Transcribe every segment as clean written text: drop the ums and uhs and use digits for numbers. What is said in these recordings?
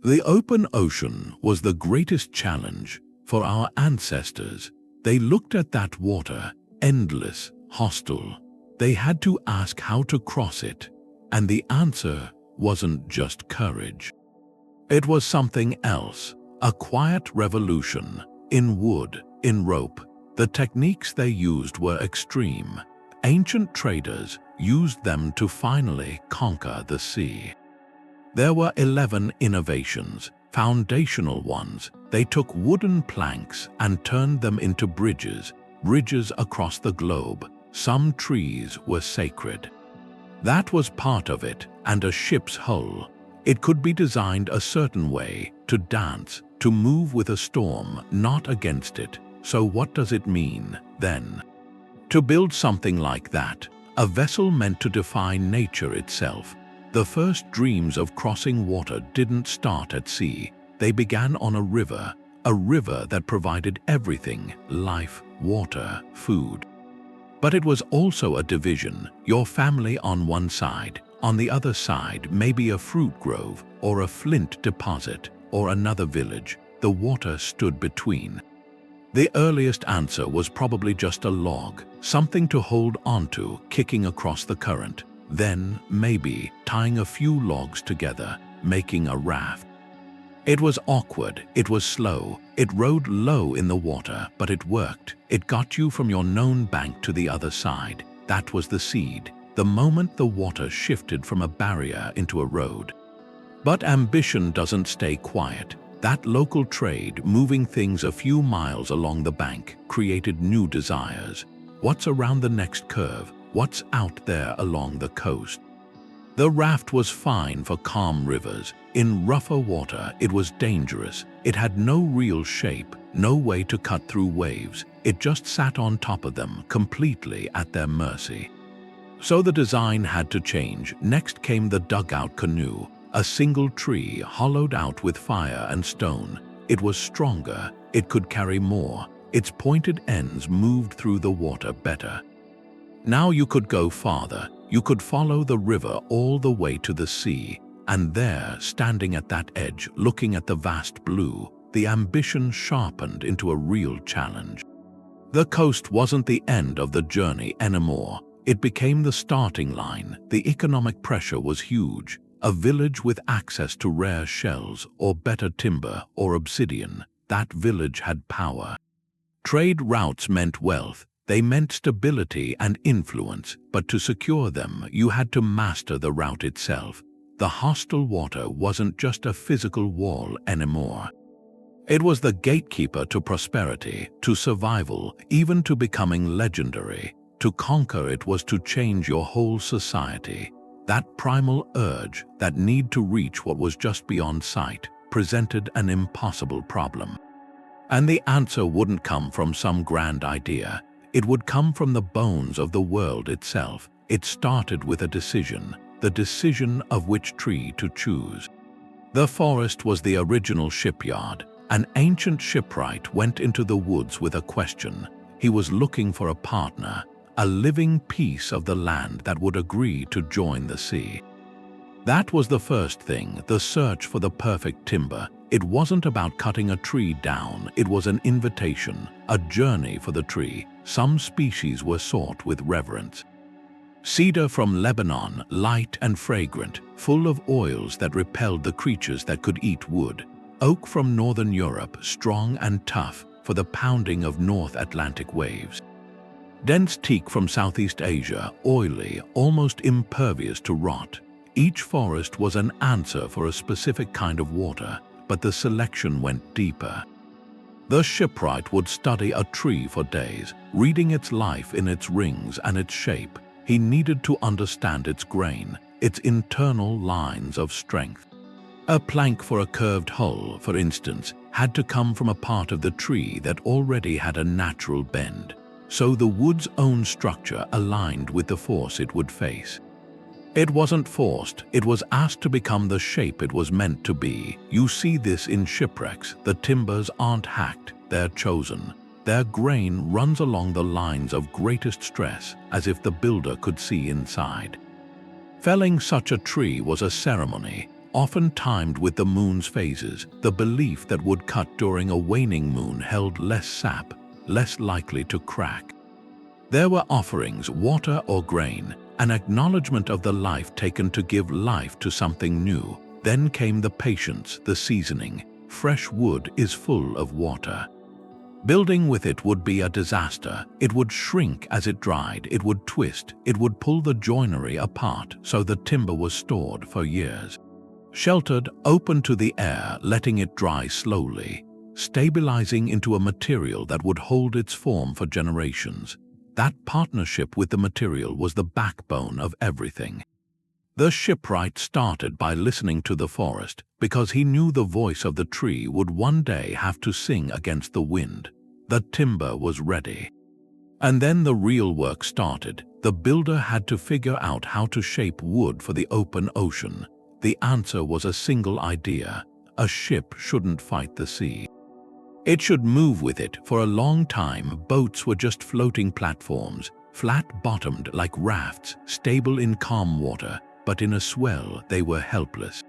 The open ocean was the greatest challenge for our ancestors. They looked at that water, endless, hostile. They had to ask how to cross it, and the answer wasn't just courage. It was something else, a quiet revolution, in wood, in rope. The techniques they used were extreme. Ancient traders used them to finally conquer the sea. There were 11 innovations, foundational ones. They took wooden planks and turned them into bridges across the globe. Some trees were sacred. That was part of it, and a ship's hull. It could be designed a certain way, to dance, to move with a storm, not against it. So what does it mean, then? To build something like that, a vessel meant to defy nature itself. The first dreams of crossing water didn't start at sea. They began on a river that provided everything: life, water, food. But it was also a division, your family on one side, on the other side maybe a fruit grove or a flint deposit or another village. The water stood between. The earliest answer was probably just a log, something to hold onto, kicking across the current. Then, maybe, tying a few logs together, making a raft. It was awkward, it was slow, it rode low in the water, but it worked. It got you from your known bank to the other side. That was the seed, the moment the water shifted from a barrier into a road. But ambition doesn't stay quiet. That local trade, moving things a few miles along the bank, created new desires. What's around the next curve? What's out there along the coast? The raft was fine for calm rivers. In rougher water, it was dangerous. It had no real shape, no way to cut through waves. It just sat on top of them, completely at their mercy. So the design had to change. Next came the dugout canoe, a single tree hollowed out with fire and stone. It was stronger, it could carry more. Its pointed ends moved through the water better. Now you could go farther. You could follow the river all the way to the sea, and there, standing at that edge, looking at the vast blue, the ambition sharpened into a real challenge. The coast wasn't the end of the journey anymore. It became the starting line. The economic pressure was huge. A village with access to rare shells, or better timber, or obsidian, that village had power. Trade routes meant wealth. They meant stability and influence, but to secure them, you had to master the route itself. The hostile water wasn't just a physical wall anymore. It was the gatekeeper to prosperity, to survival, even to becoming legendary. To conquer it was to change your whole society. That primal urge, that need to reach what was just beyond sight, presented an impossible problem. And the answer wouldn't come from some grand idea. It would come from the bones of the world itself. It started with a decision, the decision of which tree to choose. The forest was the original shipyard. An ancient shipwright went into the woods with a question. He was looking for a partner, a living piece of the land that would agree to join the sea. That was the first thing, the search for the perfect timber. It wasn't about cutting a tree down, it was an invitation, a journey for the tree. Some species were sought with reverence. Cedar from Lebanon, light and fragrant, full of oils that repelled the creatures that could eat wood. Oak from Northern Europe, strong and tough for the pounding of North Atlantic waves. Dense teak from Southeast Asia, oily, almost impervious to rot. Each forest was an answer for a specific kind of water, but the selection went deeper. The shipwright would study a tree for days, reading its life in its rings and its shape. He needed to understand its grain, its internal lines of strength. A plank for a curved hull, for instance, had to come from a part of the tree that already had a natural bend. So the wood's own structure aligned with the force it would face. It wasn't forced, it was asked to become the shape it was meant to be. You see this in shipwrecks. The timbers aren't hacked, they're chosen. Their grain runs along the lines of greatest stress, as if the builder could see inside. Felling such a tree was a ceremony. often timed with the moon's phases. The belief that wood cut during a waning moon held less sap, less likely to crack. There were offerings, water or grain, an acknowledgement of the life taken to give life to something new. Then came the patience, the seasoning. Fresh wood is full of water. Building with it would be a disaster. It would shrink as it dried, it would twist, it would pull the joinery apart, so the timber was stored for years. Sheltered, open to the air, letting it dry slowly, stabilizing into a material that would hold its form for generations. That partnership with the material was the backbone of everything. The shipwright started by listening to the forest, because he knew the voice of the tree would one day have to sing against the wind. The timber was ready. And then the real work started. The builder had to figure out how to shape wood for the open ocean. The answer was a single idea. A ship shouldn't fight the sea. It should move with it. For a long time, boats were just floating platforms, flat-bottomed like rafts, stable in calm water, but in a swell they were helpless.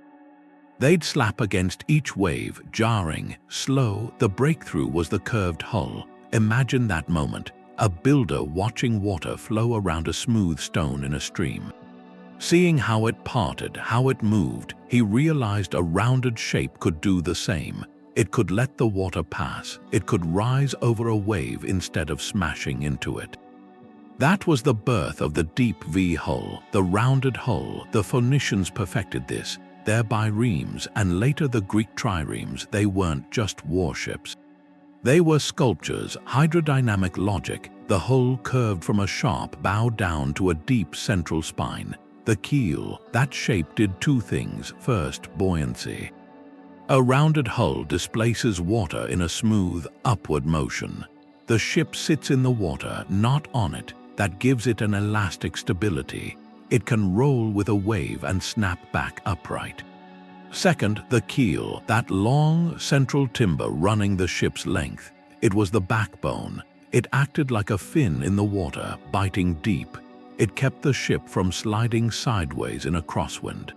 They'd slap against each wave, jarring, slow. The breakthrough was the curved hull. Imagine that moment, a builder watching water flow around a smooth stone in a stream. Seeing how it parted, how it moved, he realized a rounded shape could do the same. It could let the water pass. It could rise over a wave instead of smashing into it. That was the birth of the deep V hull, the rounded hull. The Phoenicians perfected this, their biremes and later the Greek triremes. They weren't just warships. They were sculptures, hydrodynamic logic. The hull curved from a sharp bow down to a deep central spine. The keel, that shape did two things. First, buoyancy. A rounded hull displaces water in a smooth, upward motion. The ship sits in the water, not on it. That gives it an elastic stability. It can roll with a wave and snap back upright. Second, the keel, that long, central timber running the ship's length. It was the backbone. It acted like a fin in the water, biting deep. It kept the ship from sliding sideways in a crosswind.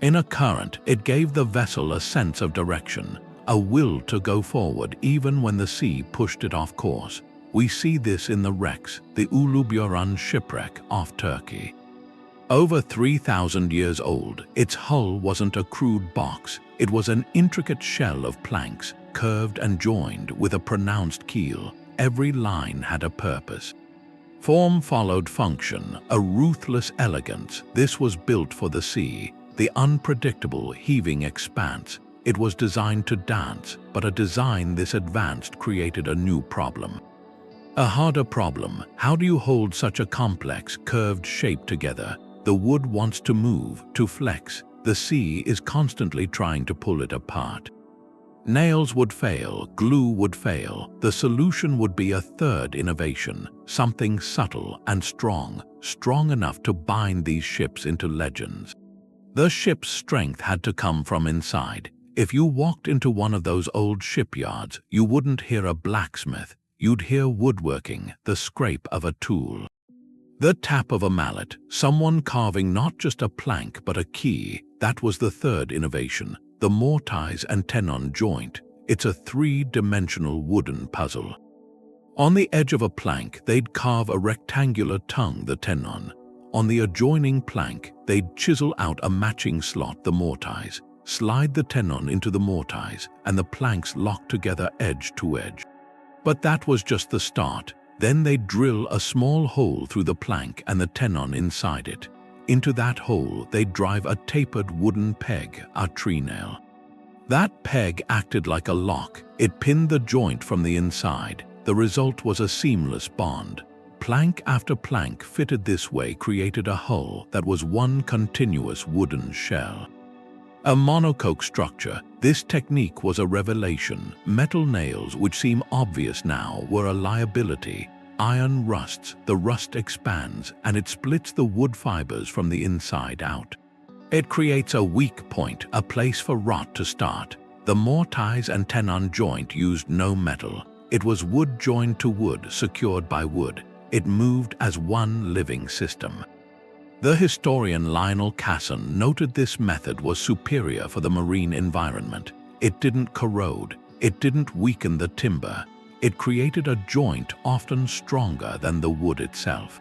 In a current, it gave the vessel a sense of direction, a will to go forward even when the sea pushed it off course. We see this in the wrecks, the Uluburun shipwreck off Turkey. Over 3,000 years old, its hull wasn't a crude box. It was an intricate shell of planks, curved and joined with a pronounced keel. Every line had a purpose. Form followed function, a ruthless elegance. This was built for the sea, the unpredictable, heaving expanse. It was designed to dance, but a design this advanced created a new problem. A harder problem. How do you hold such a complex, curved shape together? The wood wants to move, to flex. The sea is constantly trying to pull it apart. Nails would fail, glue would fail. The solution would be a third innovation, something subtle and strong enough to bind these ships into legends. The ship's strength had to come from inside. If you walked into one of those old shipyards, you wouldn't hear a blacksmith. You'd hear woodworking, the scrape of a tool. The tap of a mallet, someone carving not just a plank but a key. That was the third innovation, the Mortise and Tenon joint. It's a three-dimensional wooden puzzle. On the edge of a plank, they'd carve a rectangular tongue, the Tenon. On the adjoining plank, they'd chisel out a matching slot, the Mortise, slide the Tenon into the Mortise, and the planks locked together edge to edge. But that was just the start. Then they'd drill a small hole through the plank and the Tenon inside it. Into that hole, they'd drive a tapered wooden peg, a tree nail. That peg acted like a lock. It pinned the joint from the inside. The result was a seamless bond. Plank after plank fitted this way created a hull that was one continuous wooden shell. A monocoque structure. This technique was a revelation. Metal nails, which seem obvious now, were a liability. Iron rusts, the rust expands, and it splits the wood fibers from the inside out. It creates a weak point, a place for rot to start. The Mortise and Tenon joint used no metal. It was wood joined to wood, secured by wood. It moved as one living system. The historian Lionel Casson noted this method was superior for the marine environment. It didn't corrode, it didn't weaken the timber, it created a joint often stronger than the wood itself.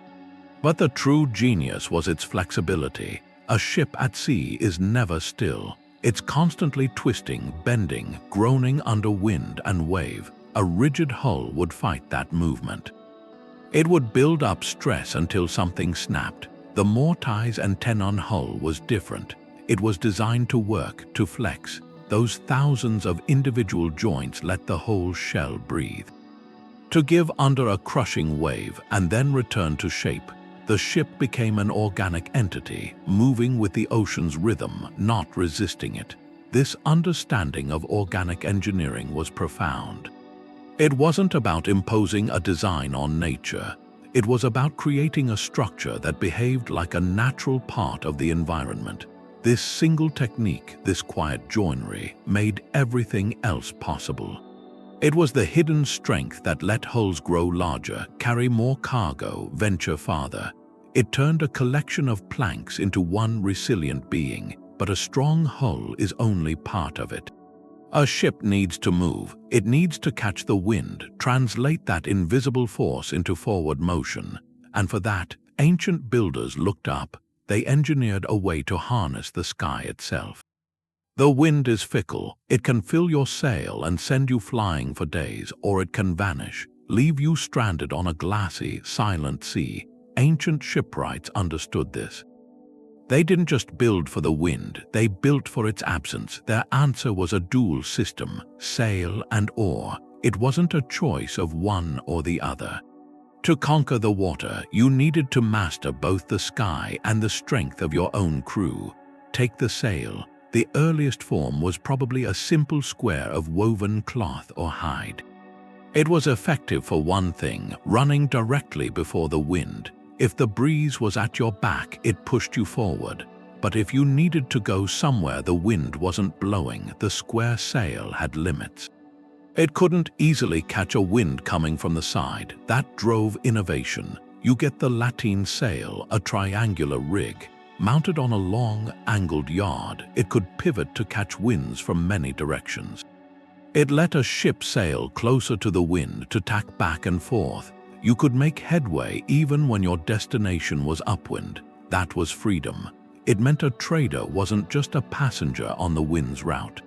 But the true genius was its flexibility. A ship at sea is never still. It's constantly twisting, bending, groaning under wind and wave. A rigid hull would fight that movement. It would build up stress until something snapped. The Mortise and Tenon hull was different. It was designed to work, to flex. Those thousands of individual joints let the whole shell breathe. To give under a crushing wave and then return to shape, the ship became an organic entity, moving with the ocean's rhythm, not resisting it. This understanding of organic engineering was profound. It wasn't about imposing a design on nature. It was about creating a structure that behaved like a natural part of the environment. This single technique, this quiet joinery, made everything else possible. It was the hidden strength that let hulls grow larger, carry more cargo, venture farther. It turned a collection of planks into one resilient being, but a strong hull is only part of it. A ship needs to move. It needs to catch the wind, translate that invisible force into forward motion. And for that, ancient builders looked up. They engineered a way to harness the sky itself. The wind is fickle. It can fill your sail and send you flying for days, or it can vanish, leave you stranded on a glassy, silent sea. Ancient shipwrights understood this. They didn't just build for the wind, they built for its absence. Their answer was a dual system, sail and oar. It wasn't a choice of one or the other. To conquer the water, you needed to master both the sky and the strength of your own crew. Take the sail. The earliest form was probably a simple square of woven cloth or hide. It was effective for one thing, running directly before the wind. If the breeze was at your back, it pushed you forward. But if you needed to go somewhere the wind wasn't blowing, the square sail had limits. It couldn't easily catch a wind coming from the side. That drove innovation. You get the lateen sail, a triangular rig. Mounted on a long, angled yard, it could pivot to catch winds from many directions. It let a ship sail closer to the wind to tack back and forth. You could make headway even when your destination was upwind. That was freedom. It meant a trader wasn't just a passenger on the wind's route.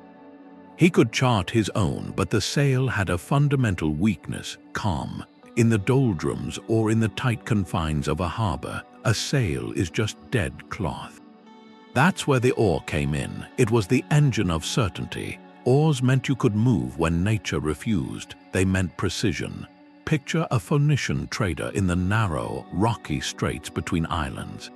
He could chart his own, but the sail had a fundamental weakness, calm. In the doldrums or in the tight confines of a harbor, a sail is just dead cloth. That's where the oar came in. It was the engine of certainty. Oars meant you could move when nature refused. They meant precision. Picture a Phoenician trader in the narrow, rocky straits between islands.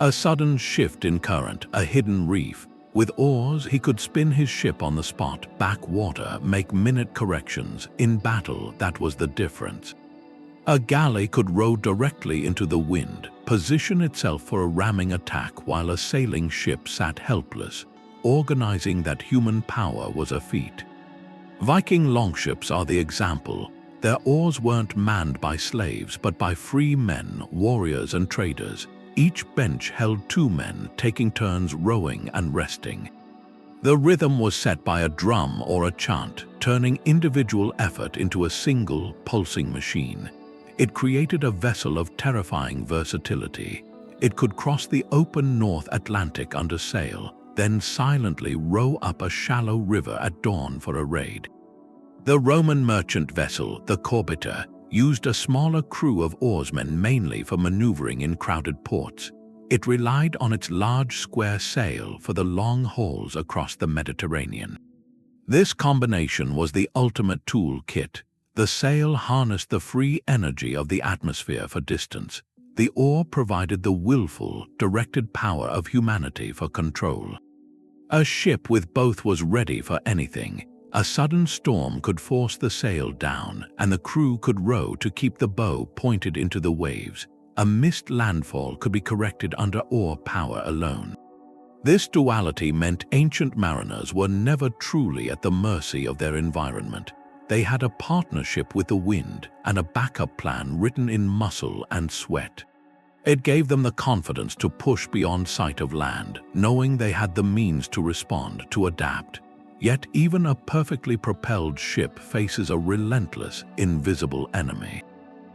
A sudden shift in current, a hidden reef. With oars, he could spin his ship on the spot, back water, make minute corrections. In battle, that was the difference. A galley could row directly into the wind, position itself for a ramming attack while a sailing ship sat helpless. Organizing that human power was a feat. Viking longships are the example. Their oars weren't manned by slaves, but by free men, warriors and traders. Each bench held 2 men, taking turns rowing and resting. The rhythm was set by a drum or a chant, turning individual effort into a single, pulsing machine. It created a vessel of terrifying versatility. It could cross the open North Atlantic under sail, then silently row up a shallow river at dawn for a raid. The Roman merchant vessel, the Corbiter, used a smaller crew of oarsmen mainly for maneuvering in crowded ports. It relied on its large square sail for the long hauls across the Mediterranean. This combination was the ultimate tool kit. The sail harnessed the free energy of the atmosphere for distance. The oar provided the willful, directed power of humanity for control. A ship with both was ready for anything. A sudden storm could force the sail down, and the crew could row to keep the bow pointed into the waves. A missed landfall could be corrected under oar power alone. This duality meant ancient mariners were never truly at the mercy of their environment. They had a partnership with the wind and a backup plan written in muscle and sweat. It gave them the confidence to push beyond sight of land, knowing they had the means to respond, to adapt. Yet even a perfectly propelled ship faces a relentless, invisible enemy.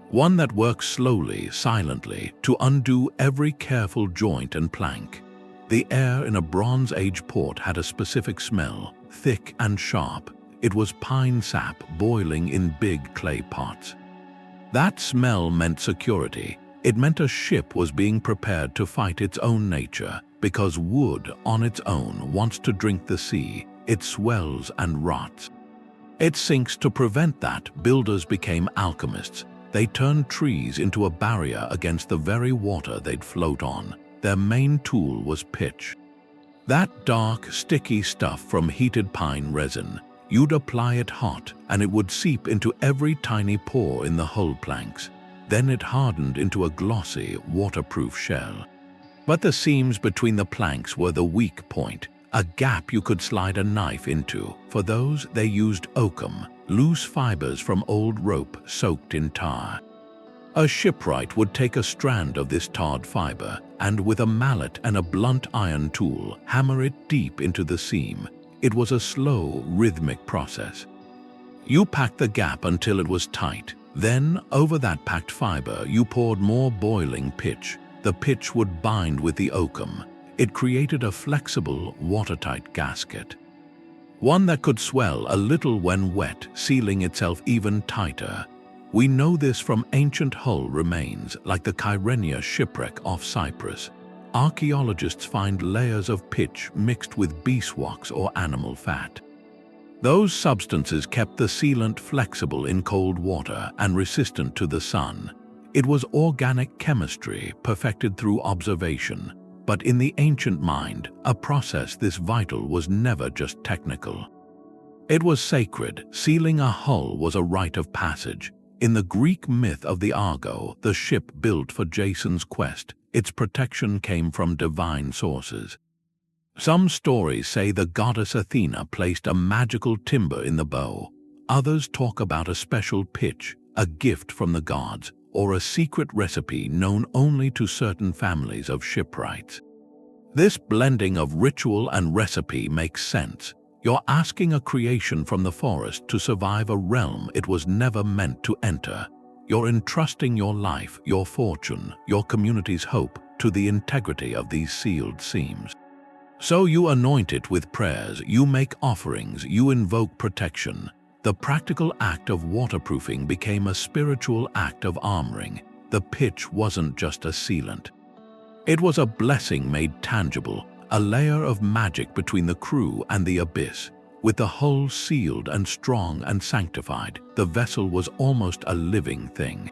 One that works slowly, silently, to undo every careful joint and plank. The air in a Bronze Age port had a specific smell, thick and sharp. It was pine sap boiling in big clay pots. That smell meant security. It meant a ship was being prepared to fight its own nature, because wood on its own wants to drink the sea. It swells and rots. It sinks. To prevent that, builders became alchemists. They turned trees into a barrier against the very water they'd float on. Their main tool was pitch. That dark, sticky stuff from heated pine resin. You'd apply it hot, and it would seep into every tiny pore in the hull planks. Then it hardened into a glossy, waterproof shell. But the seams between the planks were the weak point, a gap you could slide a knife into. For those, they used oakum, loose fibers from old rope soaked in tar. A shipwright would take a strand of this tarred fiber and, with a mallet and a blunt iron tool, hammer it deep into the seam. It was a slow, rhythmic process. You packed the gap until it was tight. Then, over that packed fiber, you poured more boiling pitch. The pitch would bind with the oakum. It created a flexible, watertight gasket. One that could swell a little when wet, sealing itself even tighter. We know this from ancient hull remains, like the Kyrenia shipwreck off Cyprus. Archaeologists find layers of pitch mixed with beeswax or animal fat. Those substances kept the sealant flexible in cold water and resistant to the sun. It was organic chemistry perfected through observation. But in the ancient mind, a process this vital was never just technical. It was sacred. Sealing a hull was a rite of passage. In the Greek myth of the Argo, the ship built for Jason's quest, its protection came from divine sources. Some stories say the goddess Athena placed a magical timber in the bow. Others talk about a special pitch, a gift from the gods, or a secret recipe known only to certain families of shipwrights. This blending of ritual and recipe makes sense. You're asking a creation from the forest to survive a realm it was never meant to enter. You're entrusting your life, your fortune, your community's hope to the integrity of these sealed seams. So you anoint it with prayers, you make offerings, you invoke protection. The practical act of waterproofing became a spiritual act of armoring. The pitch wasn't just a sealant. It was a blessing made tangible, a layer of magic between the crew and the abyss. With the hull sealed and strong and sanctified, the vessel was almost a living thing.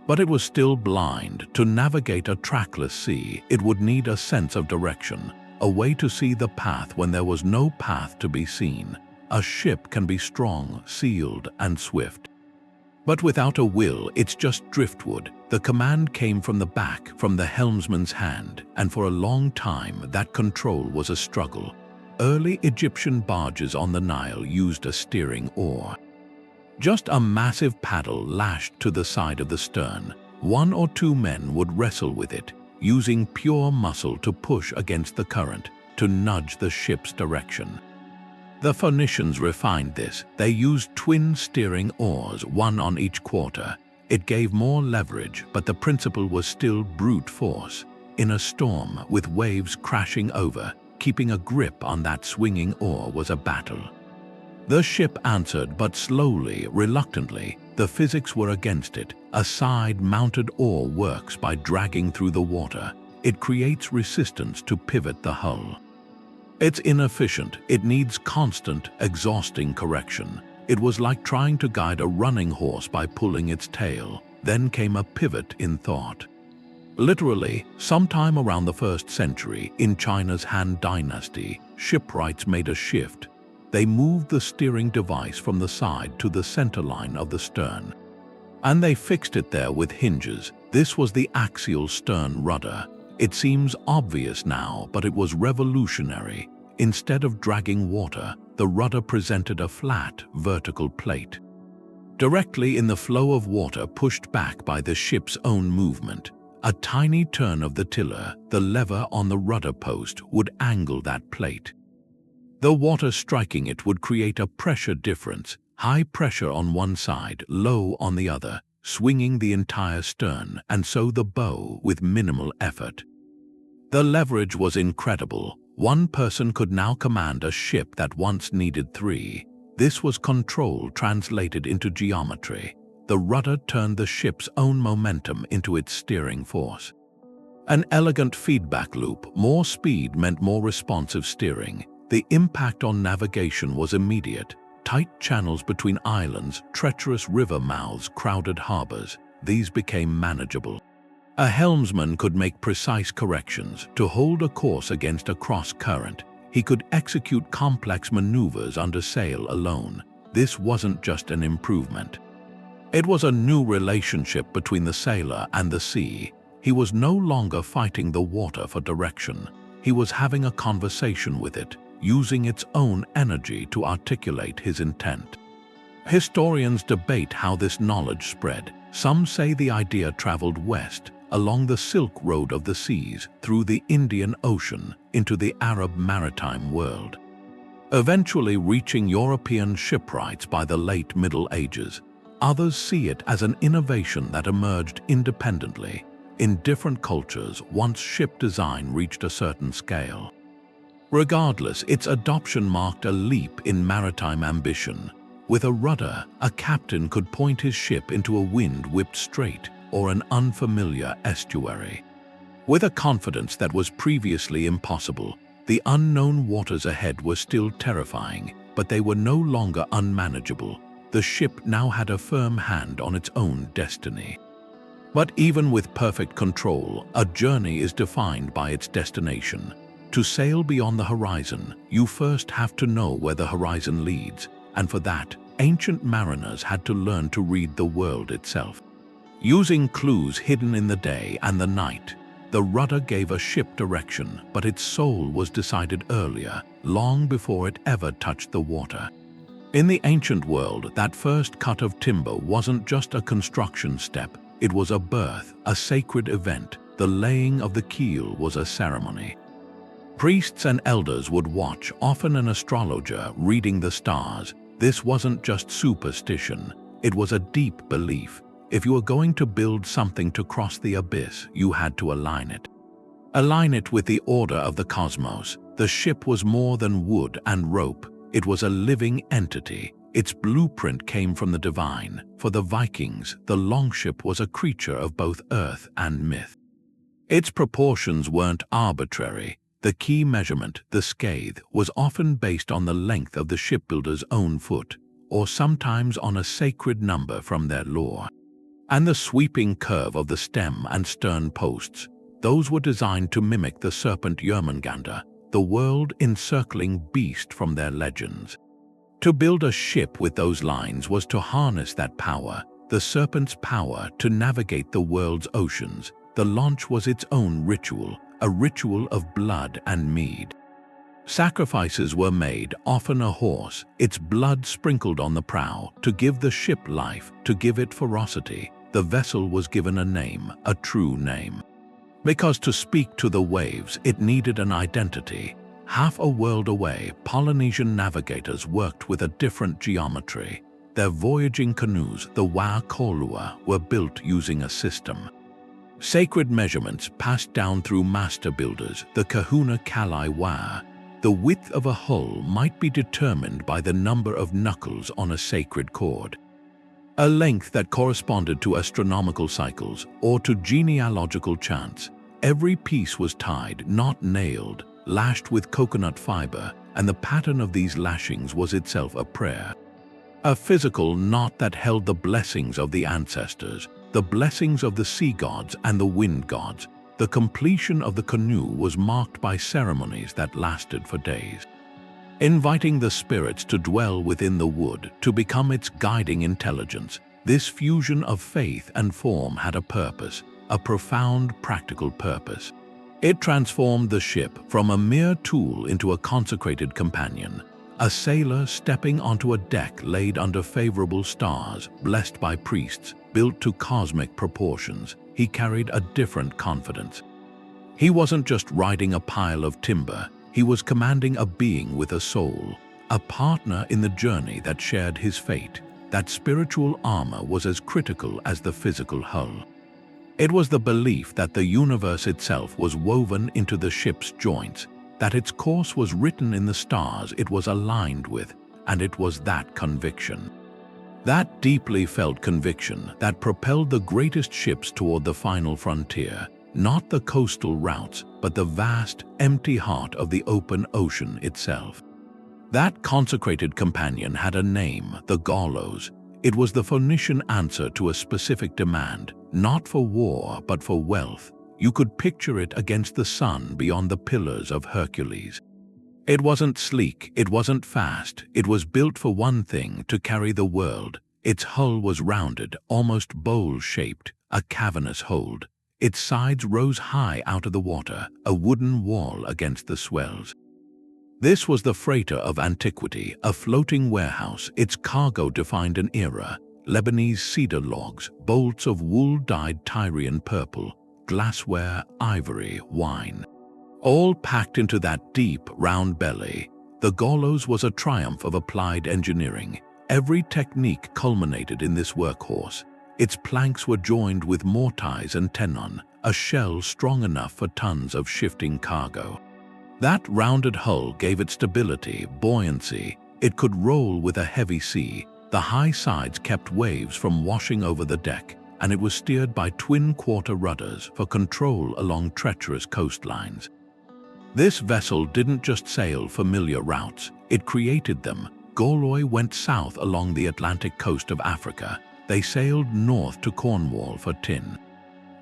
But it was still blind. To navigate a trackless sea, it would need a sense of direction, a way to see the path when there was no path to be seen. A ship can be strong, sealed, and swift. But without a will, it's just driftwood. The command came from the back, from the helmsman's hand, and for a long time that control was a struggle. Early Egyptian barges on the Nile used a steering oar. Just a massive paddle lashed to the side of the stern. One or two men would wrestle with it, using pure muscle to push against the current, to nudge the ship's direction. The Phoenicians refined this. They used twin steering oars, one on each quarter. It gave more leverage, but the principle was still brute force. In a storm, with waves crashing over, keeping a grip on that swinging oar was a battle. The ship answered, but slowly, reluctantly. The physics were against it. A side-mounted oar works by dragging through the water. It creates resistance to pivot the hull. It's inefficient. It needs constant, exhausting correction. It was like trying to guide a running horse by pulling its tail. Then came a pivot in thought. Literally, sometime around the 1st century, in China's Han Dynasty, shipwrights made a shift. They moved the steering device from the side to the center line of the stern. And they fixed it there with hinges. This was the axial stern rudder. It seems obvious now, but it was revolutionary. Instead of dragging water, the rudder presented a flat, vertical plate. Directly in the flow of water pushed back by the ship's own movement, A tiny turn of the tiller, the lever on the rudder post, would angle that plate. The water striking it would create a pressure difference, high pressure on one side, low on the other, swinging the entire stern, and so the bow with minimal effort. The leverage was incredible. One person could now command a ship that once needed three. This was control translated into geometry. The rudder turned the ship's own momentum into its steering force. An elegant feedback loop. More speed meant more responsive steering. The impact on navigation was immediate. Tight channels between islands, treacherous river mouths, crowded harbors. These became manageable. A helmsman could make precise corrections to hold a course against a cross-current. He could execute complex maneuvers under sail alone. This wasn't just an improvement. It was a new relationship between the sailor and the sea. He was no longer fighting the water for direction. He was having a conversation with it, using its own energy to articulate his intent. Historians debate how this knowledge spread. Some say the idea traveled west, along the Silk Road of the seas, through the Indian Ocean, into the Arab maritime world, eventually reaching European shipwrights by the late Middle Ages. Others see it as an innovation that emerged independently in different cultures once ship design reached a certain scale. Regardless, its adoption marked a leap in maritime ambition. With a rudder, a captain could point his ship into a wind-whipped strait or an unfamiliar estuary. With a confidence that was previously impossible, the unknown waters ahead were still terrifying, but they were no longer unmanageable. The ship now had a firm hand on its own destiny. But even with perfect control, a journey is defined by its destination. To sail beyond the horizon, you first have to know where the horizon leads, and for that, ancient mariners had to learn to read the world itself. Using clues hidden in the day and the night, the rudder gave a ship direction, but its soul was decided earlier, long before it ever touched the water. In the ancient world, that first cut of timber wasn't just a construction step, it was a birth, a sacred event. The laying of the keel was a ceremony. Priests and elders would watch, often an astrologer reading the stars. This wasn't just superstition, it was a deep belief. If you were going to build something to cross the abyss, you had to align it. Align it with the order of the cosmos. The ship was more than wood and rope. It was a living entity. Its blueprint came from the divine. For the Vikings, the Longship was a creature of both earth and myth. Its proportions weren't arbitrary. The key measurement, the scathe, was often based on the length of the shipbuilder's own foot, or sometimes on a sacred number from their lore. And the sweeping curve of the stem and stern posts, those were designed to mimic the serpent Jörmungandr, the world-encircling beast from their legends. To build a ship with those lines was to harness that power, the serpent's power to navigate the world's oceans. The launch was its own ritual, a ritual of blood and mead. Sacrifices were made, often a horse, its blood sprinkled on the prow, to give the ship life, to give it ferocity. The vessel was given a name, a true name. Because to speak to the waves, it needed an identity. Half a world away, Polynesian navigators worked with a different geometry. Their voyaging canoes, the Wa Kolua, were built using a system. Sacred measurements passed down through master builders, the Kahuna Kalai Wa. The width of a hull might be determined by the number of knuckles on a sacred cord, a length that corresponded to astronomical cycles or to genealogical chants. Every piece was tied, not nailed, lashed with coconut fiber, and the pattern of these lashings was itself a prayer. A physical knot that held the blessings of the ancestors, the blessings of the sea gods and the wind gods. The completion of the canoe was marked by ceremonies that lasted for days, inviting the spirits to dwell within the wood, to become its guiding intelligence. This fusion of faith and form had a purpose, a profound practical purpose. It transformed the ship from a mere tool into a consecrated companion, a sailor stepping onto a deck laid under favorable stars, blessed by priests, built to cosmic proportions. he carried a different confidence. He wasn't just riding a pile of timber, he was commanding a being with a soul, a partner in the journey that shared his fate. That spiritual armor was as critical as the physical hull. It was the belief that the universe itself was woven into the ship's joints, that its course was written in the stars it was aligned with, and it was that conviction. That deeply felt conviction that propelled the greatest ships toward the final frontier, not the coastal routes, but the vast, empty heart of the open ocean itself. That consecrated companion had a name, the Gaulos. It was the Phoenician answer to a specific demand, not for war, but for wealth. You could picture it against the sun beyond the pillars of Hercules. It wasn't sleek, it wasn't fast, it was built for one thing, to carry the world. Its hull was rounded, almost bowl-shaped, a cavernous hold. Its sides rose high out of the water, a wooden wall against the swells. This was the freighter of antiquity, a floating warehouse. Its cargo defined an era: Lebanese cedar logs, bolts of wool-dyed Tyrian purple, glassware, ivory, wine. All packed into that deep, round belly. The Gaulos was a triumph of applied engineering. Every technique culminated in this workhorse. Its planks were joined with Mortise and Tenon, a shell strong enough for tons of shifting cargo. That rounded hull gave it stability, buoyancy. It could roll with a heavy sea. The high sides kept waves from washing over the deck, and it was steered by twin-quarter rudders for control along treacherous coastlines. This vessel didn't just sail familiar routes, it created them. Gaulos went south along the Atlantic coast of Africa. They sailed north to Cornwall for tin.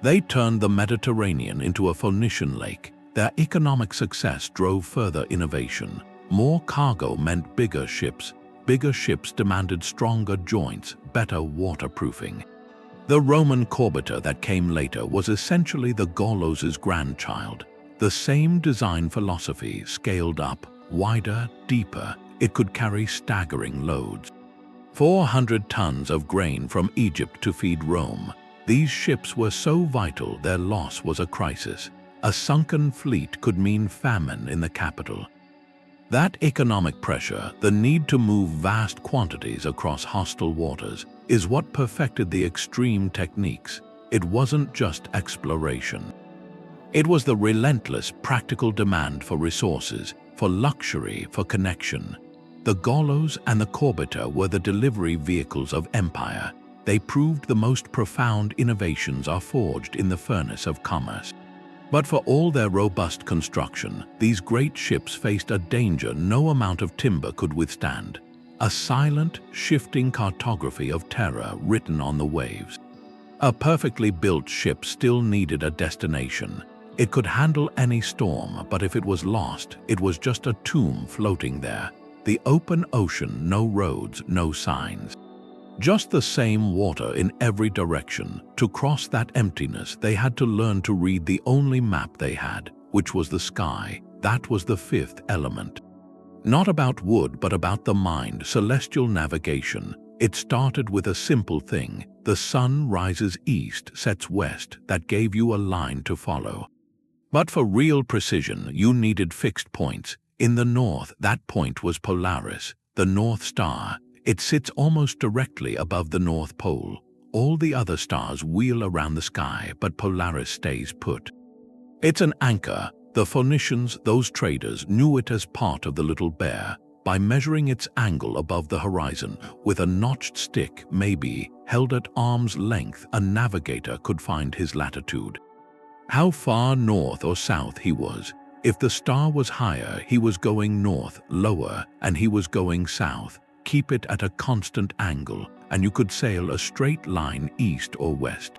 They turned the Mediterranean into a Phoenician lake. Their economic success drove further innovation. More cargo meant bigger ships. Bigger ships demanded stronger joints, better waterproofing. The Roman corbetter that came later was essentially the Gaulos' grandchild. The same design philosophy, scaled up, wider, deeper. It could carry staggering loads. 400 tons of grain from Egypt to feed Rome. These ships were so vital their loss was a crisis. A sunken fleet could mean famine in the capital. That economic pressure, the need to move vast quantities across hostile waters, is what perfected the extreme techniques. It wasn't just exploration. It was the relentless, practical demand for resources, for luxury, for connection. The Gaulos and the corbetter were the delivery vehicles of empire. They proved the most profound innovations are forged in the furnace of commerce. But for all their robust construction, these great ships faced a danger no amount of timber could withstand. A silent, shifting cartography of terror written on the waves. A perfectly built ship still needed a destination. It could handle any storm, but if it was lost, it was just a tomb floating there. The open ocean, no roads, no signs. Just the same water in every direction. To cross that emptiness, they had to learn to read the only map they had, which was the sky. That was the fifth element. Not about wood, but about the mind, celestial navigation. It started with a simple thing. The sun rises east, sets west. That gave you a line to follow. But for real precision, you needed fixed points. In the north, that point was Polaris, the North Star. It sits almost directly above the North Pole. All the other stars wheel around the sky, but Polaris stays put. It's an anchor. The Phoenicians, those traders, knew it as part of the Little Bear. By measuring its angle above the horizon, with a notched stick, maybe, held at arm's length, a navigator could find his latitude. How far north or south he was. If the star was higher, he was going north, lower, and he was going south. Keep it at a constant angle, and you could sail a straight line east or west.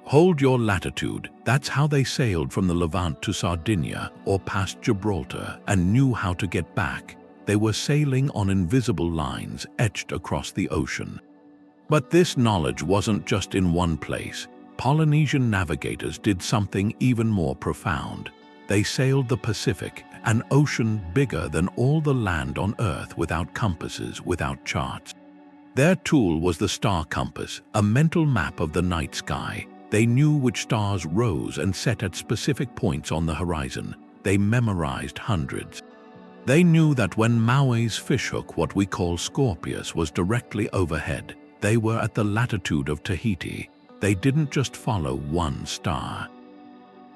Hold your latitude. That's how they sailed from the Levant to Sardinia or past Gibraltar and knew how to get back. They were sailing on invisible lines etched across the ocean. But this knowledge wasn't just in one place. Polynesian navigators did something even more profound. They sailed the Pacific, an ocean bigger than all the land on Earth, without compasses, without charts. Their tool was the star compass, a mental map of the night sky. They knew which stars rose and set at specific points on the horizon. They memorized hundreds. They knew that when Maui's fishhook, what we call Scorpius, was directly overhead, they were at the latitude of Tahiti. They didn't just follow one star.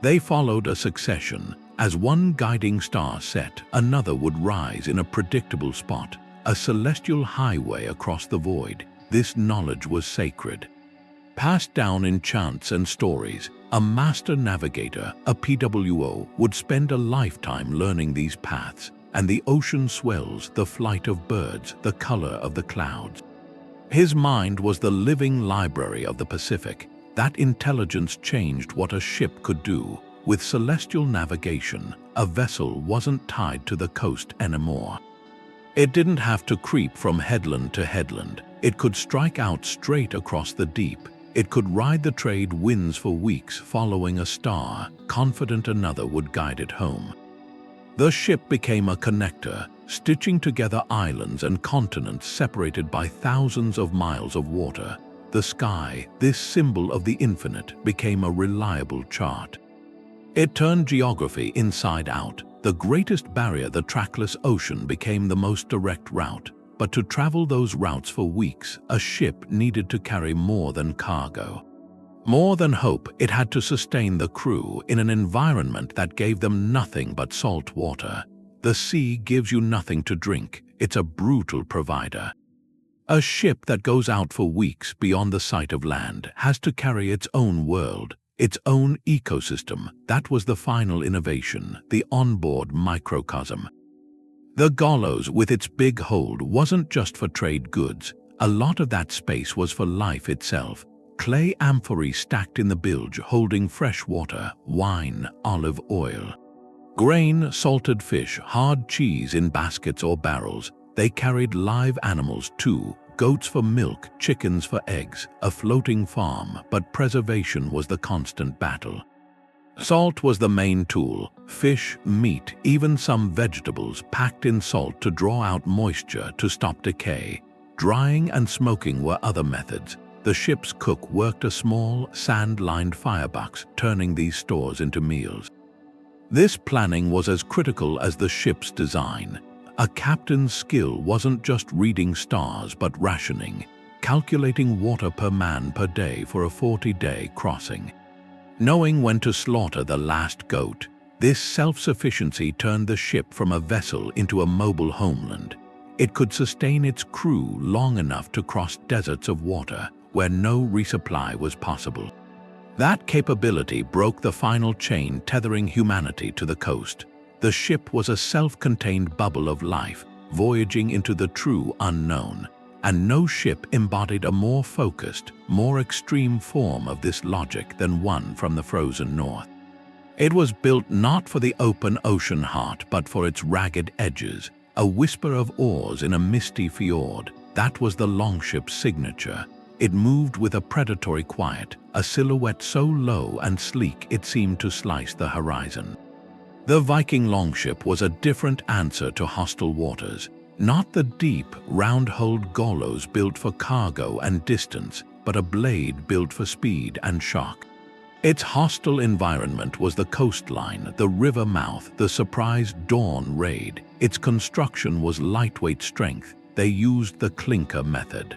They followed a succession. As one guiding star set, another would rise in a predictable spot, a celestial highway across the void. This knowledge was sacred. Passed down in chants and stories, a master navigator, a PWO, would spend a lifetime learning these paths, and the ocean swells, the flight of birds, the color of the clouds. His mind was the living library of the Pacific. That intelligence changed what a ship could do. With celestial navigation, a vessel wasn't tied to the coast anymore. It didn't have to creep from headland to headland. It could strike out straight across the deep. It could ride the trade winds for weeks, following a star, confident another would guide it home. The ship became a connector, stitching together islands and continents separated by thousands of miles of water. The sky, this symbol of the infinite, became a reliable chart. It turned geography inside out. The greatest barrier, the trackless ocean, became the most direct route. But to travel those routes for weeks, a ship needed to carry more than cargo. More than hope, it had to sustain the crew in an environment that gave them nothing but salt water. The sea gives you nothing to drink. It's a brutal provider. A ship that goes out for weeks beyond the sight of land has to carry its own world, its own ecosystem. That was the final innovation, the onboard microcosm. The Gaulos, with its big hold, wasn't just for trade goods. A lot of that space was for life itself. Clay amphorae stacked in the bilge holding fresh water, wine, olive oil. Grain, salted fish, hard cheese in baskets or barrels. They carried live animals too, goats for milk, chickens for eggs, a floating farm, but preservation was the constant battle. Salt was the main tool. Fish, meat, even some vegetables packed in salt to draw out moisture to stop decay. Drying and smoking were other methods. The ship's cook worked a small, sand-lined firebox, turning these stores into meals. This planning was as critical as the ship's design. A captain's skill wasn't just reading stars but rationing, calculating water per man per day for a 40-day crossing. Knowing when to slaughter the last goat, this self-sufficiency turned the ship from a vessel into a mobile homeland. It could sustain its crew long enough to cross deserts of water where no resupply was possible. That capability broke the final chain tethering humanity to the coast. The ship was a self-contained bubble of life, voyaging into the true unknown. And no ship embodied a more focused, more extreme form of this logic than one from the frozen north. It was built not for the open ocean heart but for its ragged edges, a whisper of oars in a misty fjord. That was the Longship's signature. It moved with a predatory quiet, a silhouette so low and sleek it seemed to slice the horizon. The Viking Longship was a different answer to hostile waters. Not the deep, round-hulled Gaulos built for cargo and distance, but a blade built for speed and shock. Its hostile environment was the coastline, the river mouth, the surprise dawn raid. Its construction was lightweight strength. They used the clinker method.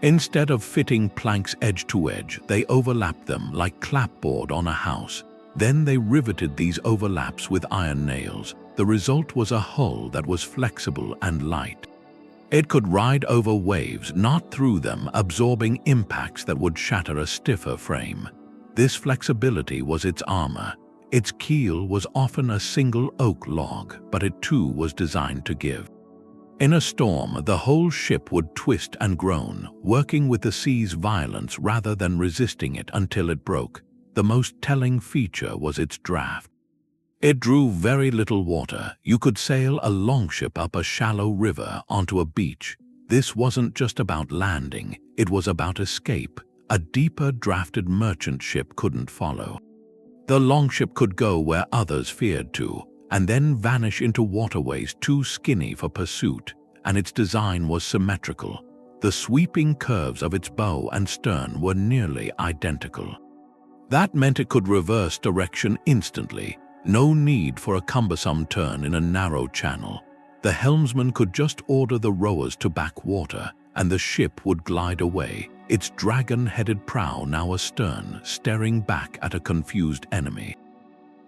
Instead of fitting planks edge to edge, they overlapped them like clapboard on a house. Then they riveted these overlaps with iron nails. The result was a hull that was flexible and light. It could ride over waves, not through them, absorbing impacts that would shatter a stiffer frame. This flexibility was its armor. Its keel was often a single oak log, but it too was designed to give. In a storm, the whole ship would twist and groan, working with the sea's violence rather than resisting it until it broke. The most telling feature was its draft. It drew very little water. You could sail a longship up a shallow river onto a beach. This wasn't just about landing, it was about escape. A deeper drafted merchant ship couldn't follow. The longship could go where others feared to, and then vanish into waterways too skinny for pursuit, and its design was symmetrical. The sweeping curves of its bow and stern were nearly identical. That meant it could reverse direction instantly. No need for a cumbersome turn in a narrow channel. The helmsman could just order the rowers to back water, and the ship would glide away, its dragon-headed prow now astern, staring back at a confused enemy.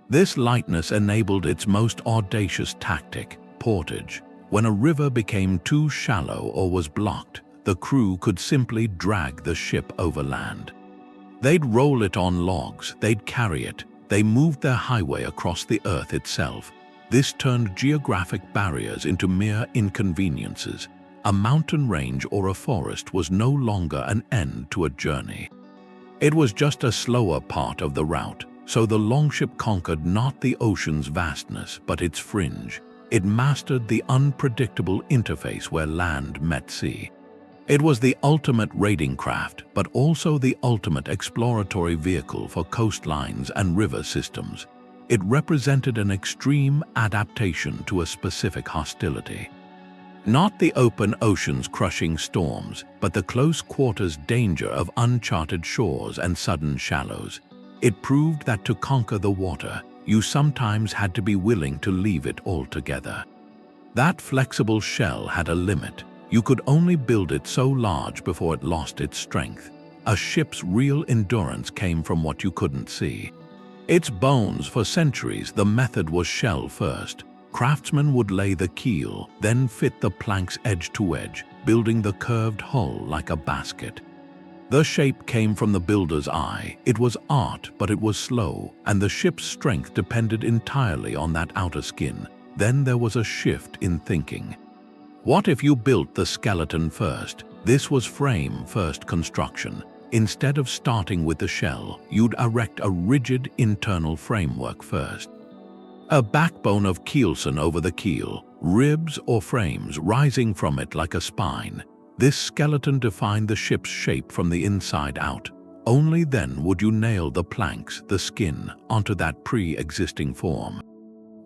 This lightness enabled its most audacious tactic, portage. When a river became too shallow or was blocked, the crew could simply drag the ship over land. They'd roll it on logs, they'd carry it, they moved their highway across the earth itself. This turned geographic barriers into mere inconveniences. A mountain range or a forest was no longer an end to a journey. It was just a slower part of the route, so the longship conquered not the ocean's vastness, but its fringe. It mastered the unpredictable interface where land met sea. It was the ultimate raiding craft, but also the ultimate exploratory vehicle for coastlines and river systems. It represented an extreme adaptation to a specific hostility. Not the open ocean's crushing storms, but the close-quarters danger of uncharted shores and sudden shallows. It proved that to conquer the water, you sometimes had to be willing to leave it altogether. That flexible shell had a limit. You could only build it so large before it lost its strength. A ship's real endurance came from what you couldn't see. Its bones for centuries, the method was shell first. Craftsmen would lay the keel, then fit the planks edge to edge, building the curved hull like a basket. The shape came from the builder's eye. It was art, but it was slow, and the ship's strength depended entirely on that outer skin. Then there was a shift in thinking. What if you built the skeleton first? This was frame-first construction. Instead of starting with the shell, you'd erect a rigid internal framework first. A backbone of keelson over the keel, ribs or frames rising from it like a spine. This skeleton defined the ship's shape from the inside out. Only then would you nail the planks, the skin, onto that pre-existing form.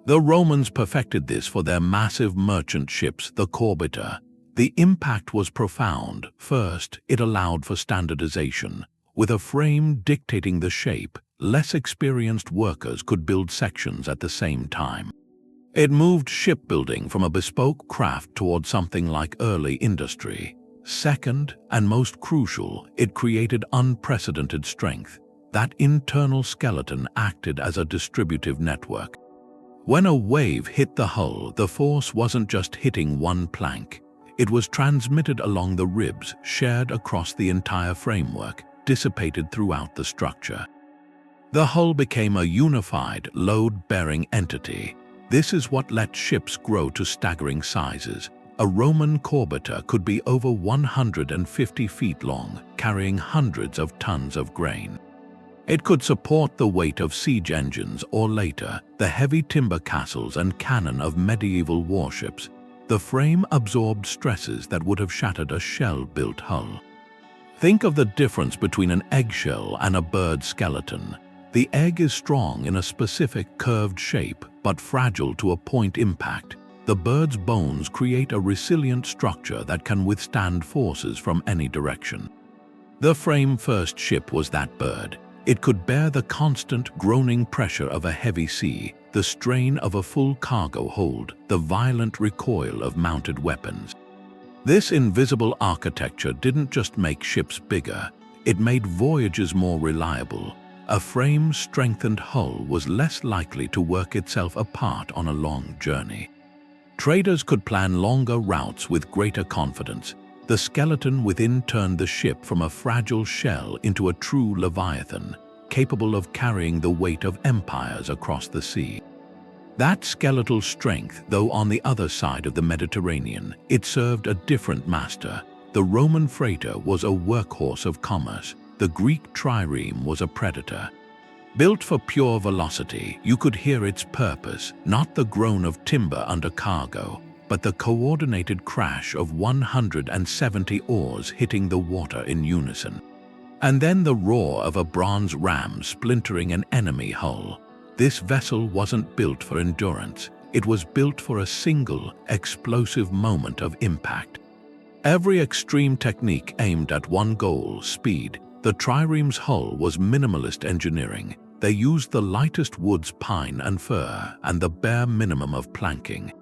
The Romans perfected this for their massive merchant ships, the corbuta. The impact was profound. First, it allowed for standardization. With a frame dictating the shape, less experienced workers could build sections at the same time. It moved shipbuilding from a bespoke craft toward something like early industry. Second, and most crucial, it created unprecedented strength. That internal skeleton acted as a distributive network. When a wave hit the hull, the force wasn't just hitting one plank. It was transmitted along the ribs, shared across the entire framework, dissipated throughout the structure. The hull became a unified, load-bearing entity. This is what let ships grow to staggering sizes. A Roman corbuta could be over 150 feet long, carrying hundreds of tons of grain. It could support the weight of siege engines or later, the heavy timber castles and cannon of medieval warships. The frame absorbed stresses that would have shattered a shell-built hull. Think of the difference between an eggshell and a bird skeleton. The egg is strong in a specific curved shape, but fragile to a point impact. The bird's bones create a resilient structure that can withstand forces from any direction. The frame-first ship was that bird. It could bear the constant, groaning pressure of a heavy sea, the strain of a full cargo hold, the violent recoil of mounted weapons. This invisible architecture didn't just make ships bigger, it made voyages more reliable. A frame-strengthened hull was less likely to work itself apart on a long journey. Traders could plan longer routes with greater confidence. The skeleton within turned the ship from a fragile shell into a true leviathan, capable of carrying the weight of empires across the sea. That skeletal strength, though on the other side of the Mediterranean, it served a different master. The Roman freighter was a workhorse of commerce. The Greek Trireme was a predator. Built for pure velocity, you could hear its purpose, not the groan of timber under cargo, but the coordinated crash of 170 oars hitting the water in unison. And then the roar of a bronze ram splintering an enemy hull. This vessel wasn't built for endurance. It was built for a single, explosive moment of impact. Every extreme technique aimed at one goal, speed. The Trireme's hull was minimalist engineering. They used the lightest woods, pine and fir, and the bare minimum of planking,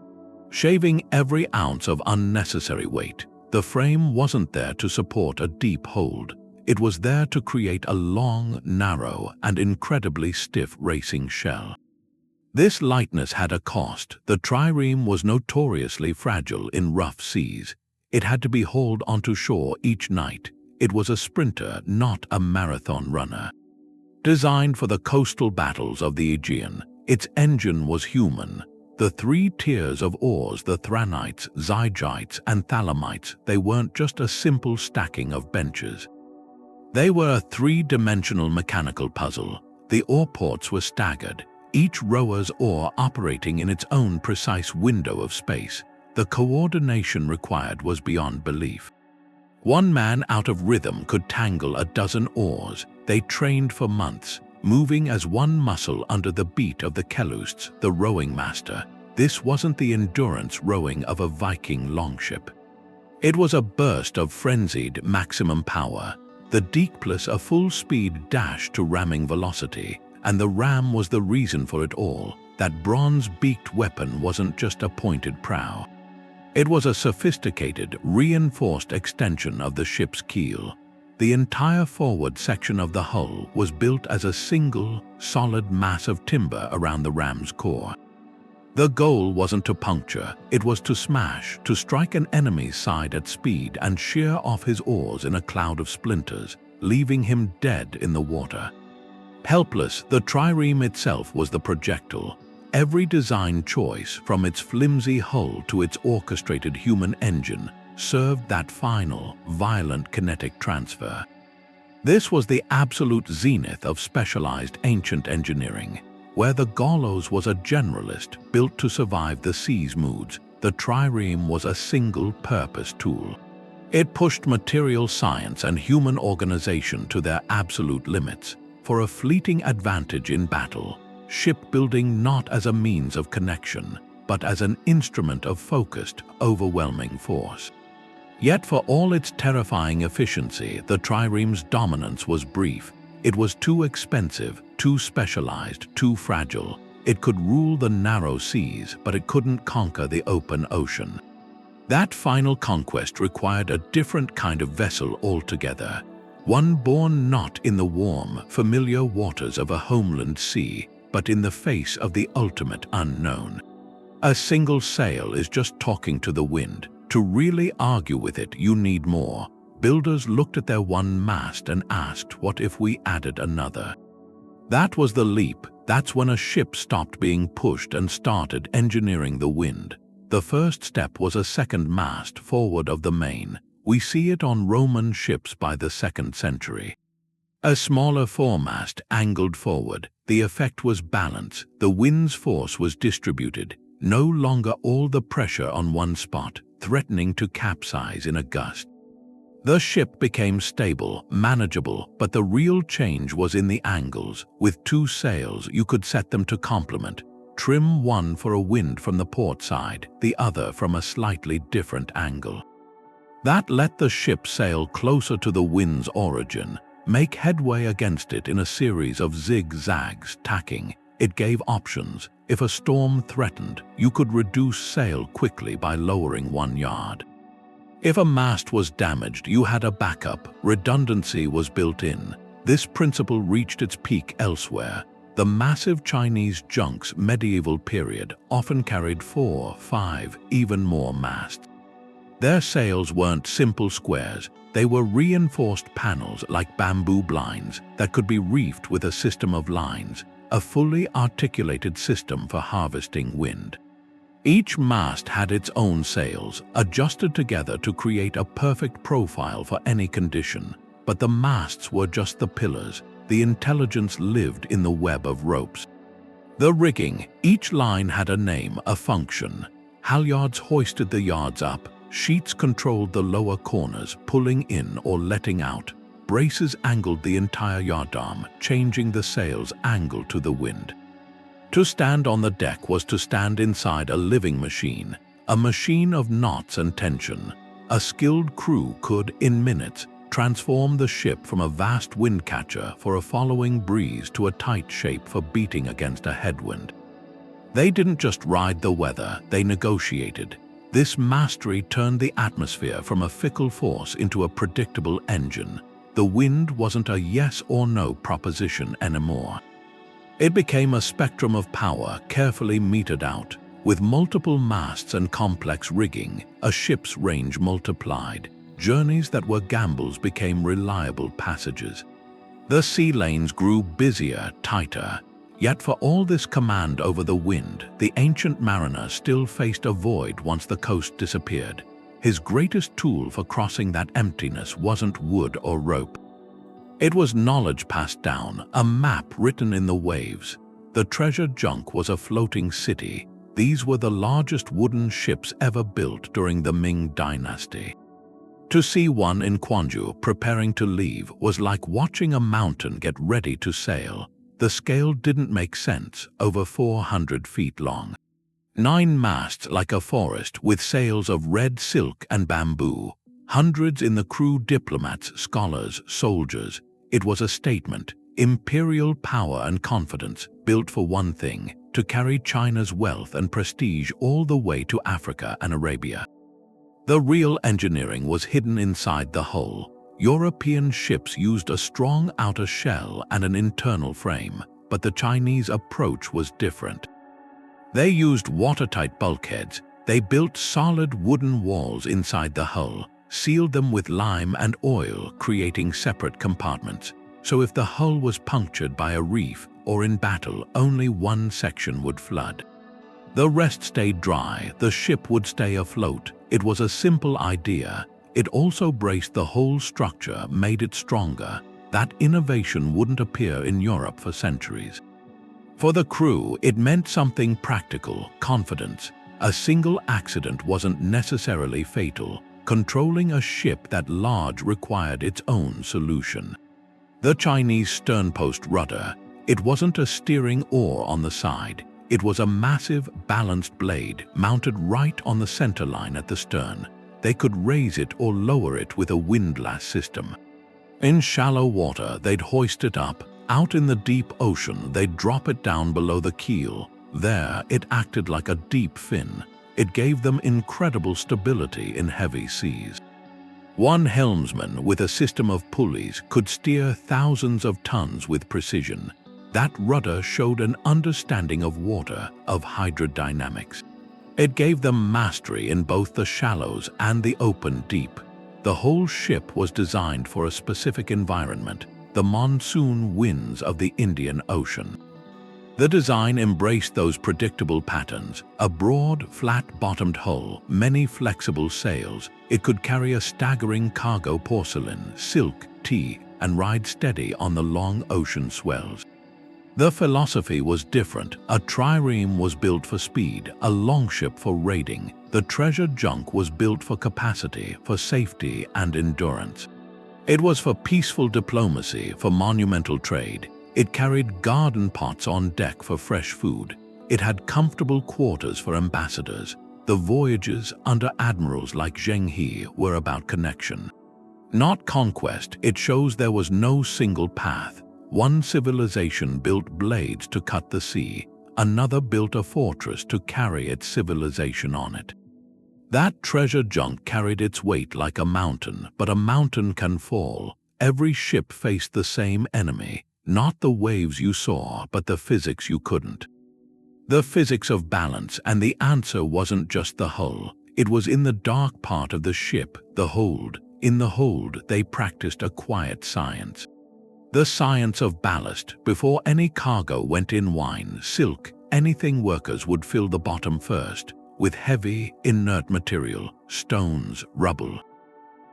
shaving every ounce of unnecessary weight. The frame wasn't there to support a deep hold. It was there to create a long, narrow, and incredibly stiff racing shell. This lightness had a cost. The Trireme was notoriously fragile in rough seas. It had to be hauled onto shore each night. It was a sprinter, not a marathon runner. Designed for the coastal battles of the Aegean, its engine was human. The 3 tiers of oars, the Thranites, Zygites, and Thalamites, they weren't just a simple stacking of benches. They were a 3-dimensional mechanical puzzle. The oar ports were staggered, each rower's oar operating in its own precise window of space. The coordination required was beyond belief. One man out of rhythm could tangle a dozen oars. They trained for months, moving as one muscle under the beat of the Kelusts, the rowing master. This wasn't the endurance rowing of a Viking longship. It was a burst of frenzied maximum power. The Deekplus a full-speed dash to ramming velocity, and the ram was the reason for it all. That bronze-beaked weapon wasn't just a pointed prow. It was a sophisticated, reinforced extension of the ship's keel. The entire forward section of the hull was built as a single, solid mass of timber around the ram's core. The goal wasn't to puncture, it was to smash, to strike an enemy's side at speed and shear off his oars in a cloud of splinters, leaving him dead in the water. Helpless, the Trireme itself was the projectile. Every design choice, from its flimsy hull to its orchestrated human engine, served that final, violent kinetic transfer. This was the absolute zenith of specialized ancient engineering. Where the Gaulos was a generalist built to survive the sea's moods, the Trireme was a single-purpose tool. It pushed material science and human organization to their absolute limits, for a fleeting advantage in battle. Shipbuilding not as a means of connection, but as an instrument of focused, overwhelming force. Yet for all its terrifying efficiency, the Trireme's dominance was brief. It was too expensive, too specialized, too fragile. It could rule the narrow seas, but it couldn't conquer the open ocean. That final conquest required a different kind of vessel altogether, one born not in the warm, familiar waters of a homeland sea, but in the face of the ultimate unknown. A single sail is just talking to the wind. To really argue with it, you need more. Builders looked at their one mast and asked, what if we added another? That was the leap. That's when a ship stopped being pushed and started engineering the wind. The first step was a second mast forward of the main. We see it on Roman ships by the 2nd century. A smaller foremast angled forward. The effect was balance. The wind's force was distributed. No longer all the pressure on one spot, threatening to capsize in a gust. The ship became stable, manageable, but the real change was in the angles. With 2 sails, you could set them to complement. Trim one for a wind from the port side, the other from a slightly different angle. That let the ship sail closer to the wind's origin, make headway against it in a series of zigzags, tacking. It gave options. If a storm threatened, you could reduce sail quickly by lowering 1 yard. If a mast was damaged, you had a backup. Redundancy was built in. This principle reached its peak elsewhere. The massive Chinese junks medieval period often carried 4, 5, even more masts. Their sails weren't simple squares. They were reinforced panels like bamboo blinds that could be reefed with a system of lines, a fully articulated system for harvesting wind. Each mast had its own sails, adjusted together to create a perfect profile for any condition. But the masts were just the pillars. The intelligence lived in the web of ropes. The rigging, each line had a name, a function. Halyards hoisted the yards up. Sheets controlled the lower corners, pulling in or letting out. Braces angled the entire yardarm, changing the sail's angle to the wind. To stand on the deck was to stand inside a living machine, a machine of knots and tension. A skilled crew could, in minutes, transformed the ship from a vast wind catcher for a following breeze to a tight shape for beating against a headwind. They didn't just ride the weather, they negotiated. This mastery turned the atmosphere from a fickle force into a predictable engine. The wind wasn't a yes or no proposition anymore. It became a spectrum of power carefully metered out. With multiple masts and complex rigging, a ship's range multiplied. Journeys that were gambles became reliable passages. The sea lanes grew busier, tighter. Yet for all this command over the wind, the ancient mariner still faced a void once the coast disappeared. His greatest tool for crossing that emptiness wasn't wood or rope. It was knowledge passed down, a map written in the waves. The treasure junk was a floating city. These were the largest wooden ships ever built during the Ming dynasty. To see one in Quanju preparing to leave was like watching a mountain get ready to sail. The scale didn't make sense, over 400 feet long. 9 masts like a forest with sails of red silk and bamboo. Hundreds in the crew, diplomats, scholars, soldiers. It was a statement, imperial power and confidence, built for one thing, to carry China's wealth and prestige all the way to Africa and Arabia. The real engineering was hidden inside the hull. European ships used a strong outer shell and an internal frame, but the Chinese approach was different. They used watertight bulkheads. They built solid wooden walls inside the hull, sealed them with lime and oil, creating separate compartments. So if the hull was punctured by a reef or in battle, only one section would flood. The rest stayed dry, the ship would stay afloat. It was a simple idea. It also braced the whole structure, made it stronger. That innovation wouldn't appear in Europe for centuries. For the crew, it meant something practical, confidence. A single accident wasn't necessarily fatal. Controlling a ship that large required its own solution. The Chinese sternpost rudder, it wasn't a steering oar on the side. It was a massive, balanced blade mounted right on the centerline at the stern. They could raise it or lower it with a windlass system. In shallow water, they'd hoist it up. Out in the deep ocean, they'd drop it down below the keel. There, it acted like a deep fin. It gave them incredible stability in heavy seas. One helmsman with a system of pulleys could steer thousands of tons with precision. That rudder showed an understanding of water, of hydrodynamics. It gave them mastery in both the shallows and the open deep. The whole ship was designed for a specific environment, the monsoon winds of the Indian Ocean. The design embraced those predictable patterns, a broad, flat-bottomed hull, many flexible sails. It could carry a staggering cargo: porcelain, silk, tea, and ride steady on the long ocean swells. The philosophy was different. A trireme was built for speed, a longship for raiding. The treasure junk was built for capacity, for safety and endurance. It was for peaceful diplomacy, for monumental trade. It carried garden pots on deck for fresh food. It had comfortable quarters for ambassadors. The voyages under admirals like Zheng He were about connection, not conquest. It shows there was no single path. One civilization built blades to cut the sea. Another built a fortress to carry its civilization on it. That treasure junk carried its weight like a mountain, but a mountain can fall. Every ship faced the same enemy. Not the waves you saw, but the physics you couldn't. The physics of balance, and the answer wasn't just the hull. It was in the dark part of the ship, the hold. In the hold, they practiced a quiet science. The science of ballast. Before any cargo went in, wine, silk, anything, workers would fill the bottom first with heavy, inert material, stones, rubble,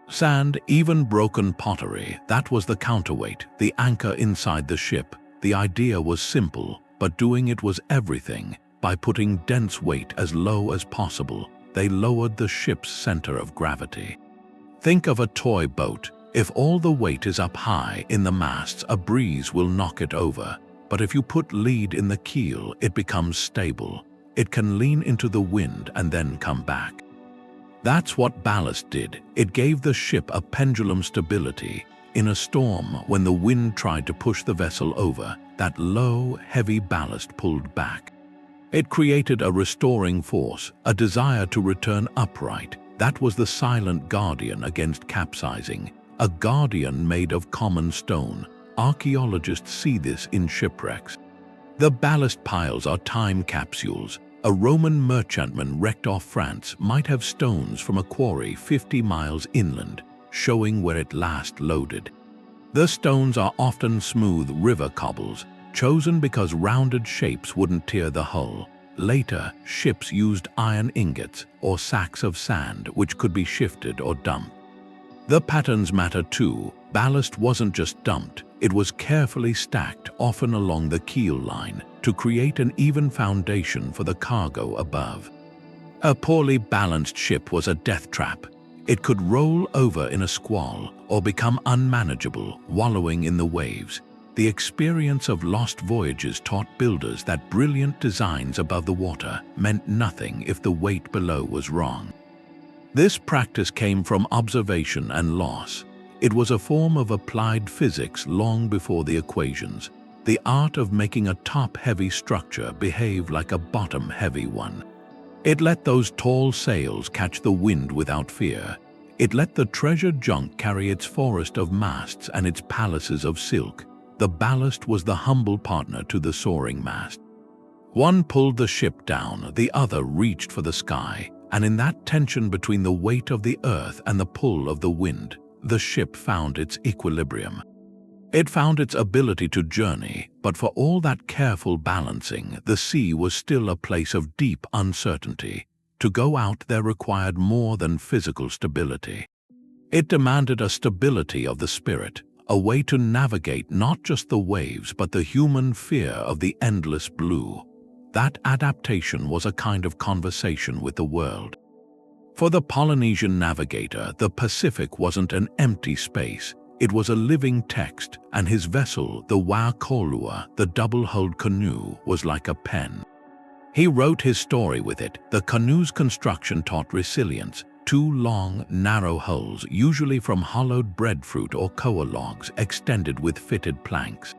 sand, even broken pottery. That was the counterweight, the anchor inside the ship. The idea was simple, but doing it was everything. By putting dense weight as low as possible, they lowered the ship's center of gravity. Think of a toy boat. If all the weight is up high in the masts, a breeze will knock it over. But if you put lead in the keel, it becomes stable. It can lean into the wind and then come back. That's what ballast did. It gave the ship a pendulum stability. In a storm, when the wind tried to push the vessel over, that low, heavy ballast pulled back. It created a restoring force, a desire to return upright. That was the silent guardian against capsizing, a guardian made of common stone. Archaeologists see this in shipwrecks. The ballast piles are time capsules. A Roman merchantman wrecked off France might have stones from a quarry 50 miles inland, showing where it last loaded. The stones are often smooth river cobbles, chosen because rounded shapes wouldn't tear the hull. Later, ships used iron ingots or sacks of sand which could be shifted or dumped. The patterns matter too. Ballast wasn't just dumped, it was carefully stacked, often along the keel line, to create an even foundation for the cargo above. A poorly balanced ship was a death trap. It could roll over in a squall or become unmanageable, wallowing in the waves. The experience of lost voyages taught builders that brilliant designs above the water meant nothing if the weight below was wrong. This practice came from observation and loss. It was a form of applied physics long before the equations, the art of making a top-heavy structure behave like a bottom-heavy one. It let those tall sails catch the wind without fear. It let the treasured junk carry its forest of masts and its palaces of silk. The ballast was the humble partner to the soaring mast. One pulled the ship down, the other reached for the sky, and in that tension between the weight of the earth and the pull of the wind, the ship found its equilibrium. It found its ability to journey, but for all that careful balancing, the sea was still a place of deep uncertainty. To go out there required more than physical stability. It demanded a stability of the spirit, a way to navigate not just the waves but the human fear of the endless blue. That adaptation was a kind of conversation with the world. For the Polynesian navigator, the Pacific wasn't an empty space. It was a living text, and his vessel, the Waikolua, the double-hulled canoe, was like a pen. He wrote his story with it. The canoe's construction taught resilience. Two long, narrow hulls, usually from hollowed breadfruit or koa logs, extended with fitted planks.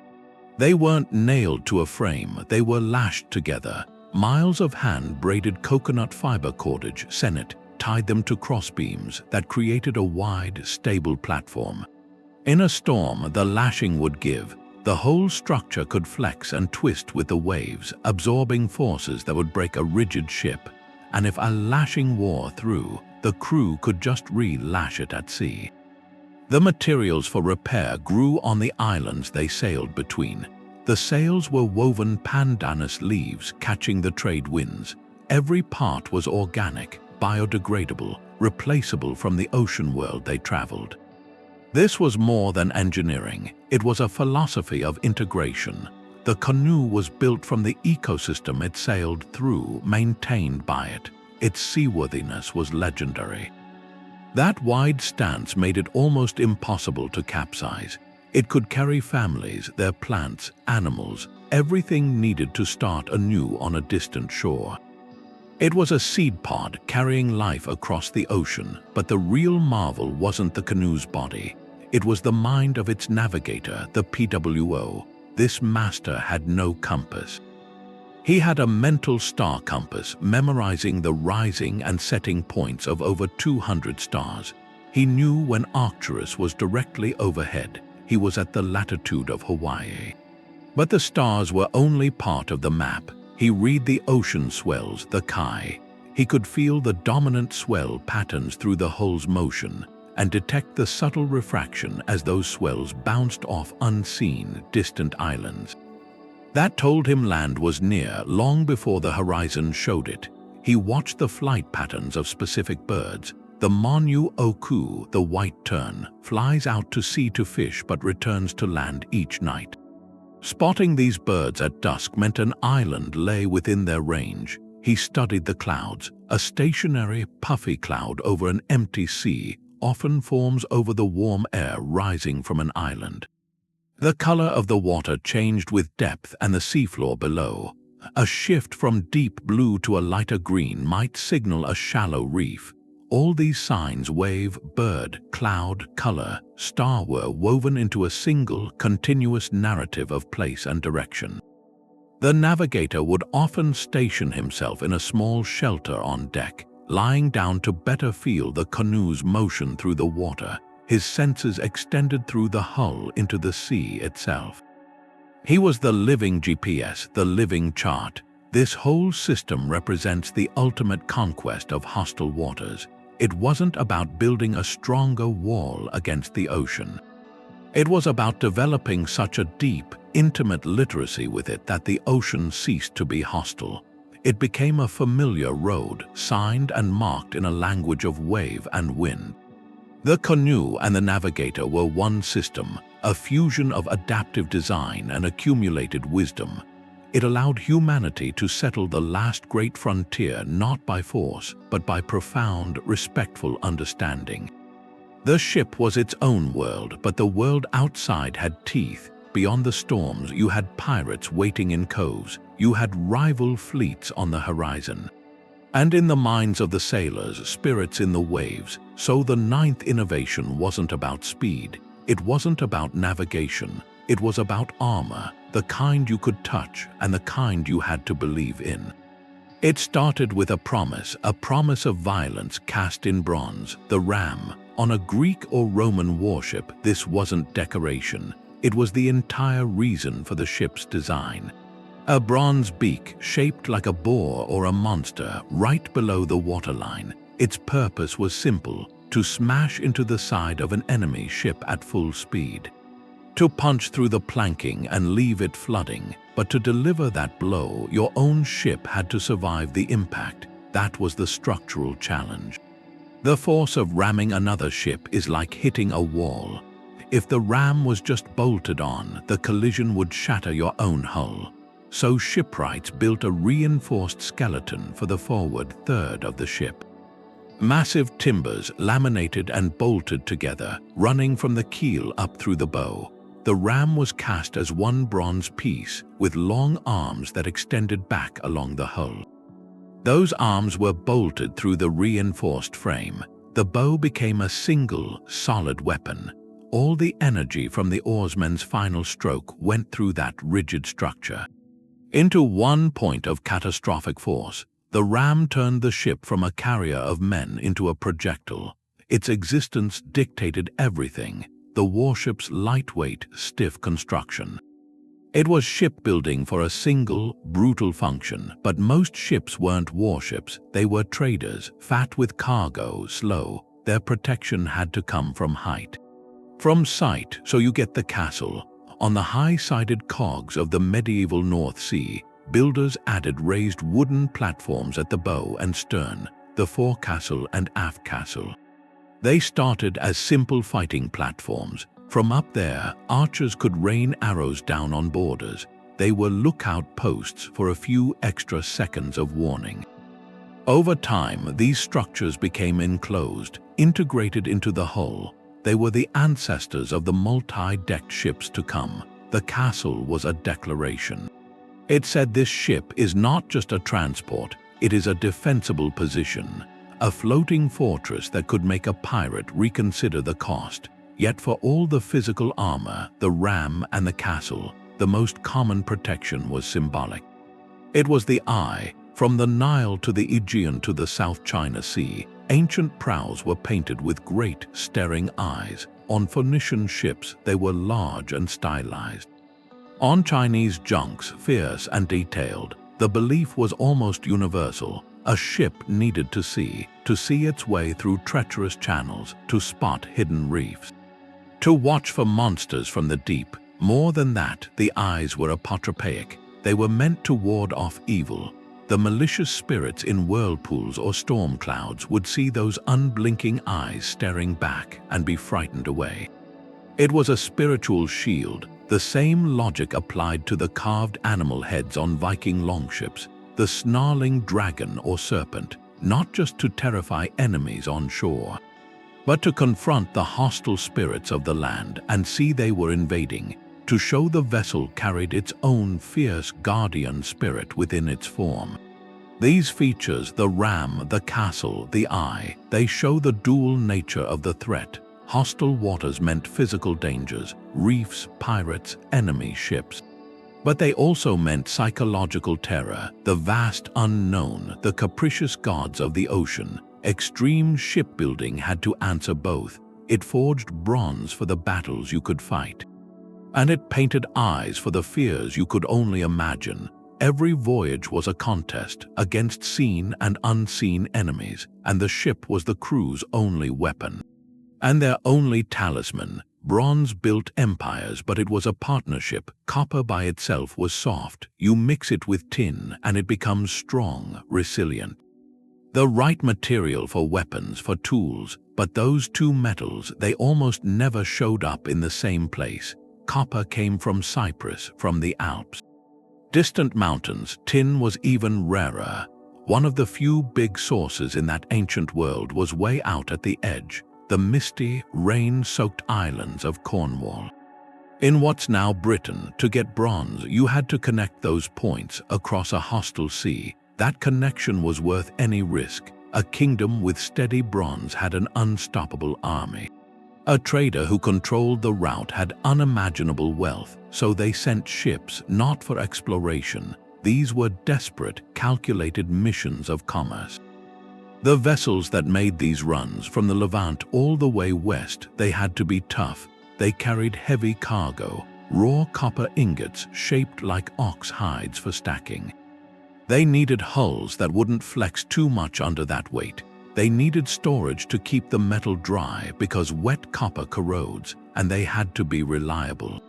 They weren't nailed to a frame, they were lashed together. Miles of hand-braided coconut fiber cordage, Senate, tied them to crossbeams that created a wide, stable platform. In a storm, the lashing would give. The whole structure could flex and twist with the waves, absorbing forces that would break a rigid ship. And if a lashing wore through, the crew could just re-lash it at sea. The materials for repair grew on the islands they sailed between. The sails were woven pandanus leaves catching the trade winds. Every part was organic, biodegradable, replaceable from the ocean world they traveled. This was more than engineering. It was a philosophy of integration. The canoe was built from the ecosystem it sailed through, maintained by it. Its seaworthiness was legendary. That wide stance made it almost impossible to capsize. It could carry families, their plants, animals, everything needed to start anew on a distant shore. It was a seed pod carrying life across the ocean, but the real marvel wasn't the canoe's body. It was the mind of its navigator, the PWO. This master had no compass. He had a mental star compass, memorizing the rising and setting points of over 200 stars. He knew when Arcturus was directly overhead, he was at the latitude of Hawaii. But the stars were only part of the map. He read the ocean swells, the kai. He could feel the dominant swell patterns through the hull's motion and detect the subtle refraction as those swells bounced off unseen, distant islands. That told him land was near long before the horizon showed it. He watched the flight patterns of specific birds. The Monu Oku, the white tern, flies out to sea to fish but returns to land each night. Spotting these birds at dusk meant an island lay within their range. He studied the clouds. A stationary, puffy cloud over an empty sea often forms over the warm air rising from an island. The color of the water changed with depth and the seafloor below. A shift from deep blue to a lighter green might signal a shallow reef, All these signs, wave, bird, cloud, color, star, were woven into a single, continuous narrative of place and direction. The navigator would often station himself in a small shelter on deck, lying down to better feel the canoe's motion through the water, his senses extended through the hull into the sea itself. He was the living GPS, the living chart. This whole system represents the ultimate conquest of hostile waters. It wasn't about building a stronger wall against the ocean. It was about developing such a deep, intimate literacy with it that the ocean ceased to be hostile. It became a familiar road, signed and marked in a language of wave and wind. The canoe and the navigator were one system, a fusion of adaptive design and accumulated wisdom. It allowed humanity to settle the last great frontier not by force, but by profound, respectful understanding. The ship was its own world, but the world outside had teeth. Beyond the storms, you had pirates waiting in coves. You had rival fleets on the horizon. And in the minds of the sailors, spirits in the waves. So the ninth innovation wasn't about speed. It wasn't about navigation. It was about armor, the kind you could touch and the kind you had to believe in. It started with a promise of violence cast in bronze, the ram. On a Greek or Roman warship, this wasn't decoration. It was the entire reason for the ship's design. A bronze beak shaped like a boar or a monster right below the waterline. Its purpose was simple: to smash into the side of an enemy ship at full speed. To punch through the planking and leave it flooding. But to deliver that blow, your own ship had to survive the impact. That was the structural challenge. The force of ramming another ship is like hitting a wall. If the ram was just bolted on, the collision would shatter your own hull. So shipwrights built a reinforced skeleton for the forward third of the ship. Massive timbers laminated and bolted together, running from the keel up through the bow. The ram was cast as one bronze piece with long arms that extended back along the hull. Those arms were bolted through the reinforced frame. The bow became a single, solid weapon. All the energy from the oarsman's final stroke went through that rigid structure. Into one point of catastrophic force, the ram turned the ship from a carrier of men into a projectile. Its existence dictated everything: the warship's lightweight, stiff construction. It was shipbuilding for a single, brutal function, but most ships weren't warships. They were traders, fat with cargo, slow. Their protection had to come from height. From sight, so you get the castle. On the high-sided cogs of the medieval North Sea, builders added raised wooden platforms at the bow and stern, the forecastle and aft castle. They started as simple fighting platforms. From up there, archers could rain arrows down on boarders. They were lookout posts for a few extra seconds of warning. Over time, these structures became enclosed, integrated into the hull. They were the ancestors of the multi-decked ships to come. The castle was a declaration. It said this ship is not just a transport, it is a defensible position, a floating fortress that could make a pirate reconsider the cost. Yet for all the physical armor, the ram and the castle, the most common protection was symbolic. It was the eye. From the Nile to the Aegean to the South China Sea, ancient prows were painted with great, staring eyes. On Phoenician ships, they were large and stylized. On Chinese junks, fierce and detailed, the belief was almost universal. A ship needed to see its way through treacherous channels, to spot hidden reefs, to watch for monsters from the deep. More than that, the eyes were apotropaic. They were meant to ward off evil. The malicious spirits in whirlpools or storm clouds would see those unblinking eyes staring back and be frightened away. It was a spiritual shield. The same logic applied to the carved animal heads on Viking longships, the snarling dragon or serpent, not just to terrify enemies on shore, but to confront the hostile spirits of the land and see they were invading, to show the vessel carried its own fierce guardian spirit within its form. These features, the ram, the castle, the eye, they show the dual nature of the threat. Hostile waters meant physical dangers, reefs, pirates, enemy ships. But they also meant psychological terror, the vast unknown, the capricious gods of the ocean. Extreme shipbuilding had to answer both. It forged bronze for the battles you could fight, and it painted eyes for the fears you could only imagine. Every voyage was a contest against seen and unseen enemies, and the ship was the crew's only weapon. And their only talisman. Bronze built empires, but it was a partnership. Copper by itself was soft. You mix it with tin, and it becomes strong, resilient. The right material for weapons, for tools, but those two metals, they almost never showed up in the same place. Copper came from Cyprus, from the Alps. Distant mountains. Tin was even rarer. One of the few big sources in that ancient world was way out at the edge. The misty, rain-soaked islands of Cornwall. In what's now Britain, to get bronze, you had to connect those points across a hostile sea. That connection was worth any risk. A kingdom with steady bronze had an unstoppable army. A trader who controlled the route had unimaginable wealth, so they sent ships not for exploration. These were desperate, calculated missions of commerce. The vessels that made these runs from the Levant all the way west, they had to be tough. They carried heavy cargo, raw copper ingots shaped like ox hides for stacking. They needed hulls that wouldn't flex too much under that weight. They needed storage to keep the metal dry because wet copper corrodes, and they had to be reliable.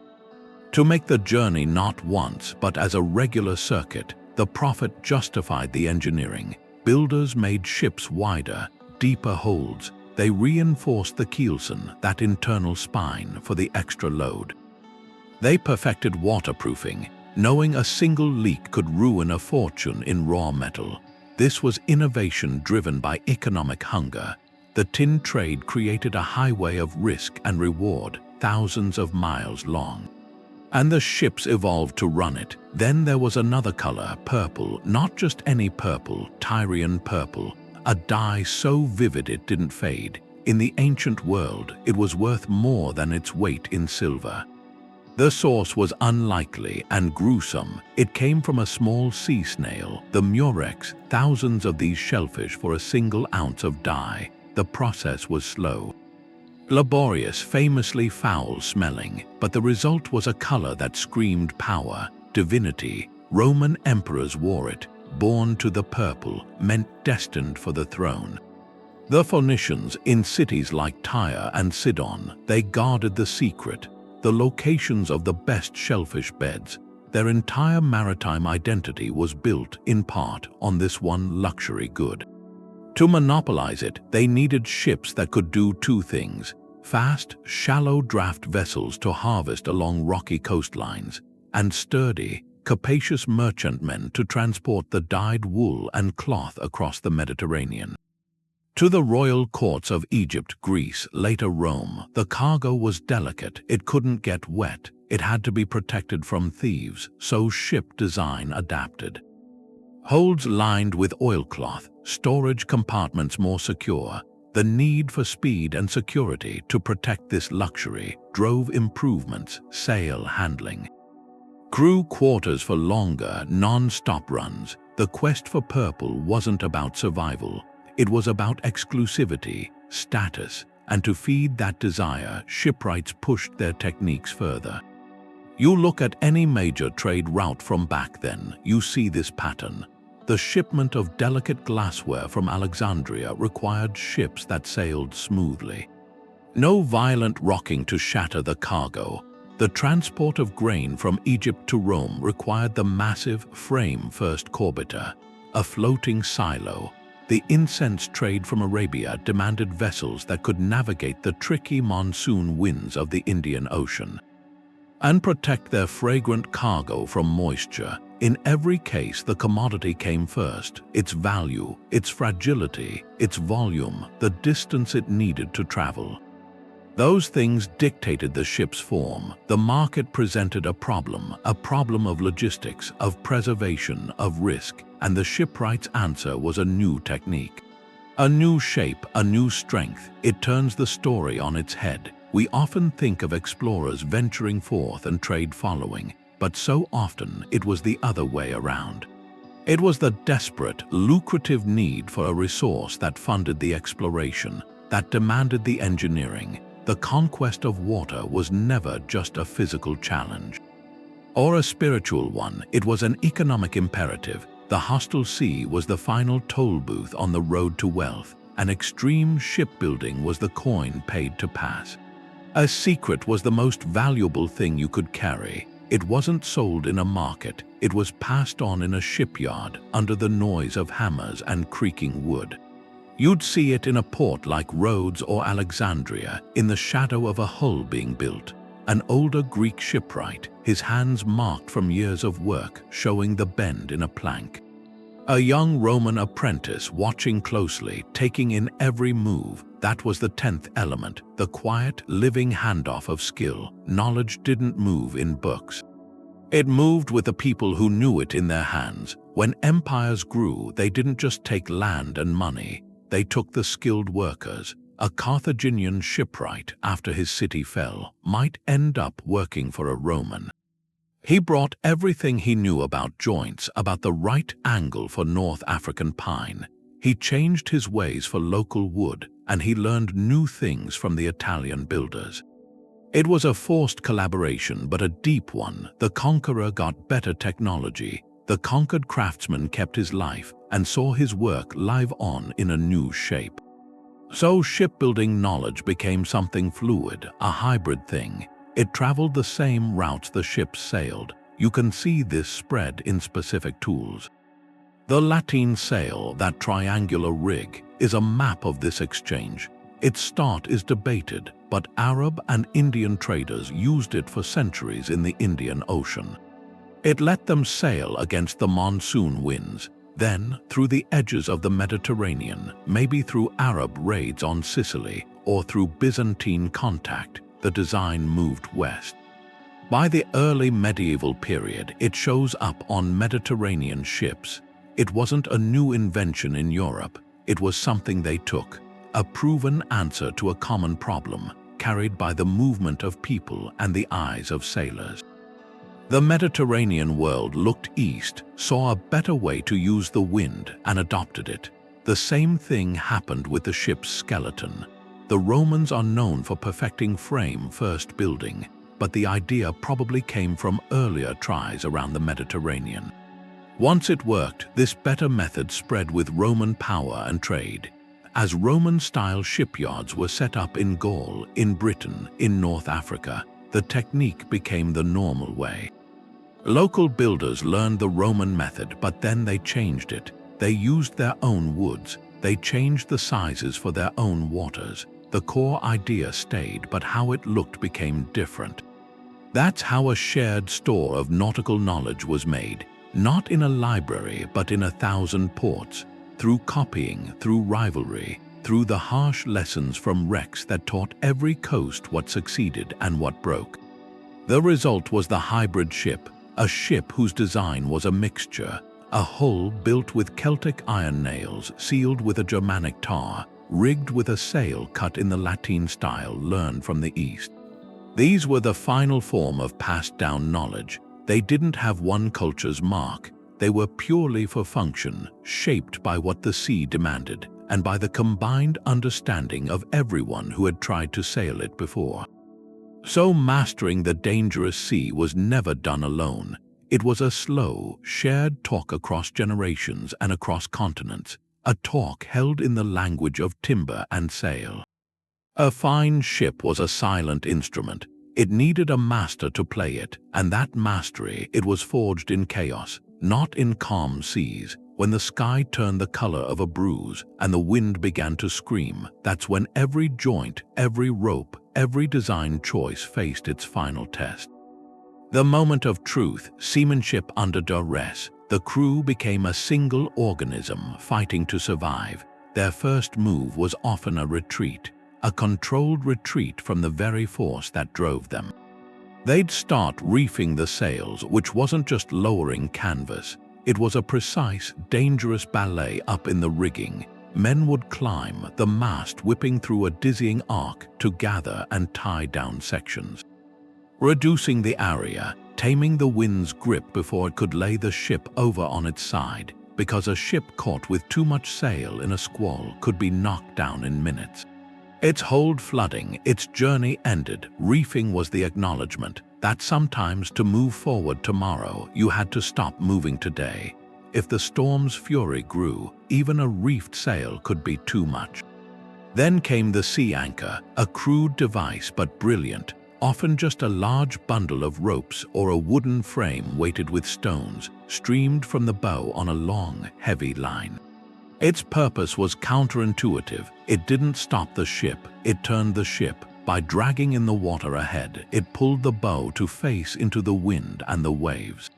To make the journey not once, but as a regular circuit, the profit justified the engineering. Builders made ships wider, deeper holds. They reinforced the keelson, that internal spine, for the extra load. They perfected waterproofing, knowing a single leak could ruin a fortune in raw metal. This was innovation driven by economic hunger. The tin trade created a highway of risk and reward, thousands of miles long. And the ships evolved to run it. Then there was another color, purple, not just any purple, Tyrian purple, a dye so vivid it didn't fade. In the ancient world, it was worth more than its weight in silver. The source was unlikely and gruesome. It came from a small sea snail, the murex, thousands of these shellfish for a single ounce of dye. The process was slow, laborious, famously foul-smelling, but the result was a color that screamed power, divinity. Roman emperors wore it, born to the purple, meant destined for the throne. The Phoenicians, in cities like Tyre and Sidon, they guarded the secret, the locations of the best shellfish beds. Their entire maritime identity was built, in part, on this one luxury good. To monopolize it, they needed ships that could do two things: fast, shallow draft vessels to harvest along rocky coastlines, and sturdy, capacious merchantmen to transport the dyed wool and cloth across the Mediterranean. To the royal courts of Egypt, Greece, later Rome, the cargo was delicate. It couldn't get wet. It had to be protected from thieves, so ship design adapted. Holds lined with oilcloth, storage compartments more secure. The need for speed and security to protect this luxury drove improvements, sail handling, crew quarters for longer, non-stop runs. The quest for purple wasn't about survival. It was about exclusivity, status, and to feed that desire, shipwrights pushed their techniques further. You look at any major trade route from back then, you see this pattern. The shipment of delicate glassware from Alexandria required ships that sailed smoothly. No violent rocking to shatter the cargo. The transport of grain from Egypt to Rome required the massive frame-first corbiter, a floating silo. The incense trade from Arabia demanded vessels that could navigate the tricky monsoon winds of the Indian Ocean and protect their fragrant cargo from moisture. In every case, the commodity came first: its value, its fragility, its volume, the distance it needed to travel. Those things dictated the ship's form. The market presented a problem of logistics, of preservation, of risk, and the shipwright's answer was a new technique. A new shape, a new strength. It turns the story on its head. We often think of explorers venturing forth and trade following, but so often it was the other way around. It was the desperate, lucrative need for a resource that funded the exploration, that demanded the engineering. The conquest of water was never just a physical challenge or a spiritual one. It was an economic imperative. The hostile sea was the final toll booth on the road to wealth, and extreme shipbuilding was the coin paid to pass. A secret was the most valuable thing you could carry. It wasn't sold in a market, it was passed on in a shipyard under the noise of hammers and creaking wood. You'd see it in a port like Rhodes or Alexandria, in the shadow of a hull being built. An older Greek shipwright, his hands marked from years of work, showing the bend in a plank. A young Roman apprentice watching closely, taking in every move. That was the 10th element, the quiet, living handoff of skill. Knowledge didn't move in books. It moved with the people who knew it in their hands. When empires grew, they didn't just take land and money. They took the skilled workers. A Carthaginian shipwright, after his city fell, might end up working for a Roman. He brought everything he knew about joints, about the right angle for North African pine. He changed his ways for local wood, and he learned new things from the Italian builders. It was a forced collaboration, but a deep one. The conqueror got better technology. The conquered craftsman kept his life and saw his work live on in a new shape. So shipbuilding knowledge became something fluid, a hybrid thing. It traveled the same routes the ships sailed. You can see this spread in specific tools. The lateen sail, that triangular rig, is a map of this exchange. Its start is debated, but Arab and Indian traders used it for centuries in the Indian Ocean. It let them sail against the monsoon winds, then through the edges of the Mediterranean, maybe through Arab raids on Sicily, or through Byzantine contact. The design moved west. By the early medieval period, it shows up on Mediterranean ships. It wasn't a new invention in Europe. It was something they took, a proven answer to a common problem, carried by the movement of people and the eyes of sailors. The Mediterranean world looked east, saw a better way to use the wind, and adopted it. The same thing happened with the ship's skeleton. The Romans are known for perfecting frame-first building, but the idea probably came from earlier tries around the Mediterranean. Once it worked, this better method spread with Roman power and trade. As Roman-style shipyards were set up in Gaul, in Britain, in North Africa, the technique became the normal way. Local builders learned the Roman method, but then they changed it. They used their own woods. They changed the sizes for their own waters. The core idea stayed, but how it looked became different. That's how a shared store of nautical knowledge was made, not in a library, but in 1,000 ports, through copying, through rivalry, through the harsh lessons from wrecks that taught every coast what succeeded and what broke. The result was the hybrid ship, a ship whose design was a mixture, a hull built with Celtic iron nails, sealed with a Germanic tar, rigged with a sail cut in the Latin style learned from the East. These were the final form of passed-down knowledge. They didn't have one culture's mark. They were purely for function, shaped by what the sea demanded, and by the combined understanding of everyone who had tried to sail it before. So mastering the dangerous sea was never done alone. It was a slow, shared talk across generations and across continents, a talk held in the language of timber and sail. A fine ship was a silent instrument. It needed a master to play it, and that mastery, it was forged in chaos, not in calm seas. When the sky turned the color of a bruise and the wind began to scream, that's when every joint, every rope, every design choice faced its final test. The moment of truth, seamanship under duress. The crew became a single organism fighting to survive. Their first move was often a retreat, a controlled retreat from the very force that drove them. They'd start reefing the sails, which wasn't just lowering canvas. It was a precise, dangerous ballet up in the rigging. Men would climb, the mast whipping through a dizzying arc to gather and tie down sections. Reducing the area, taming the wind's grip before it could lay the ship over on its side, because a ship caught with too much sail in a squall could be knocked down in minutes. Its hold flooding, its journey ended. Reefing was the acknowledgement that sometimes to move forward tomorrow, you had to stop moving today. If the storm's fury grew, even a reefed sail could be too much. Then came the sea anchor, a crude device but brilliant, often just a large bundle of ropes or a wooden frame weighted with stones, streamed from the bow on a long, heavy line. Its purpose was counterintuitive. It didn't stop the ship, it turned the ship. By dragging in the water ahead, it pulled the bow to face into the wind and the waves.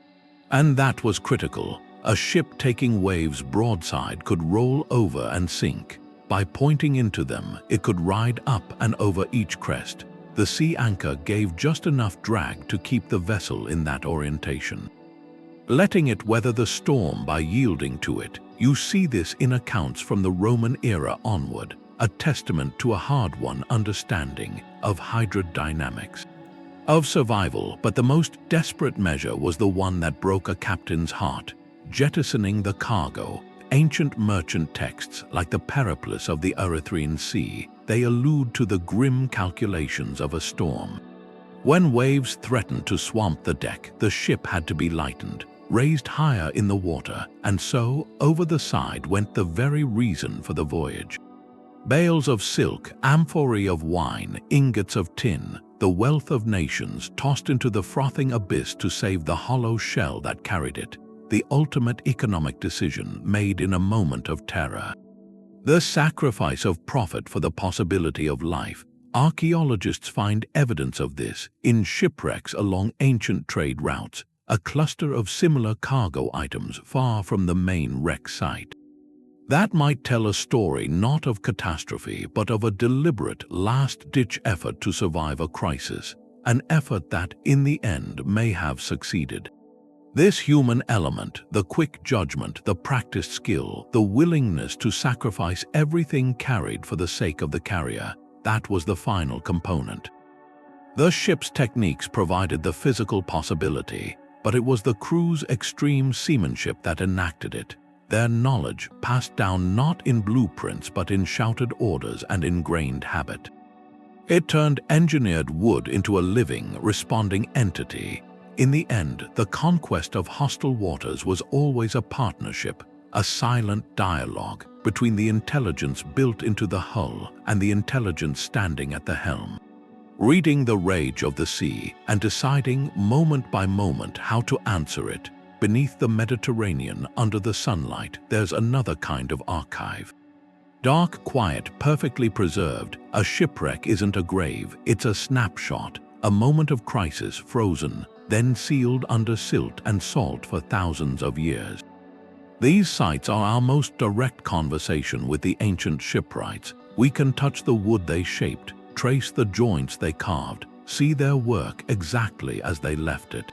And that was critical. A ship taking waves broadside could roll over and sink. By pointing into them, it could ride up and over each crest. The sea anchor gave just enough drag to keep the vessel in that orientation, letting it weather the storm by yielding to it. You see this in accounts from the Roman era onward, a testament to a hard-won understanding of hydrodynamics, of survival. But the most desperate measure was the one that broke a captain's heart: jettisoning the cargo. Ancient merchant texts, like the Periplus of the Erythraean Sea, they allude to the grim calculations of a storm. When waves threatened to swamp the deck, the ship had to be lightened, raised higher in the water, and so over the side went the very reason for the voyage. Bales of silk, amphorae of wine, ingots of tin, the wealth of nations tossed into the frothing abyss to save the hollow shell that carried it. The ultimate economic decision made in a moment of terror. The sacrifice of profit for the possibility of life. Archaeologists find evidence of this in shipwrecks along ancient trade routes, a cluster of similar cargo items far from the main wreck site. That might tell a story not of catastrophe but of a deliberate, last-ditch effort to survive a crisis, an effort that, in the end, may have succeeded. This human element, the quick judgment, the practiced skill, the willingness to sacrifice everything carried for the sake of the carrier, that was the final component. The ship's techniques provided the physical possibility, but it was the crew's extreme seamanship that enacted it. Their knowledge passed down not in blueprints but in shouted orders and ingrained habit. It turned engineered wood into a living, responding entity. In the end, the conquest of hostile waters was always a partnership, a silent dialogue between the intelligence built into the hull and the intelligence standing at the helm, reading the rage of the sea and deciding moment by moment how to answer it. Beneath the Mediterranean, under the sunlight, there's another kind of archive. Dark, quiet, perfectly preserved. A shipwreck isn't a grave, it's a snapshot, a moment of crisis frozen, then sealed under silt and salt for thousands of years. These sites are our most direct conversation with the ancient shipwrights. We can touch the wood they shaped, trace the joints they carved, see their work exactly as they left it.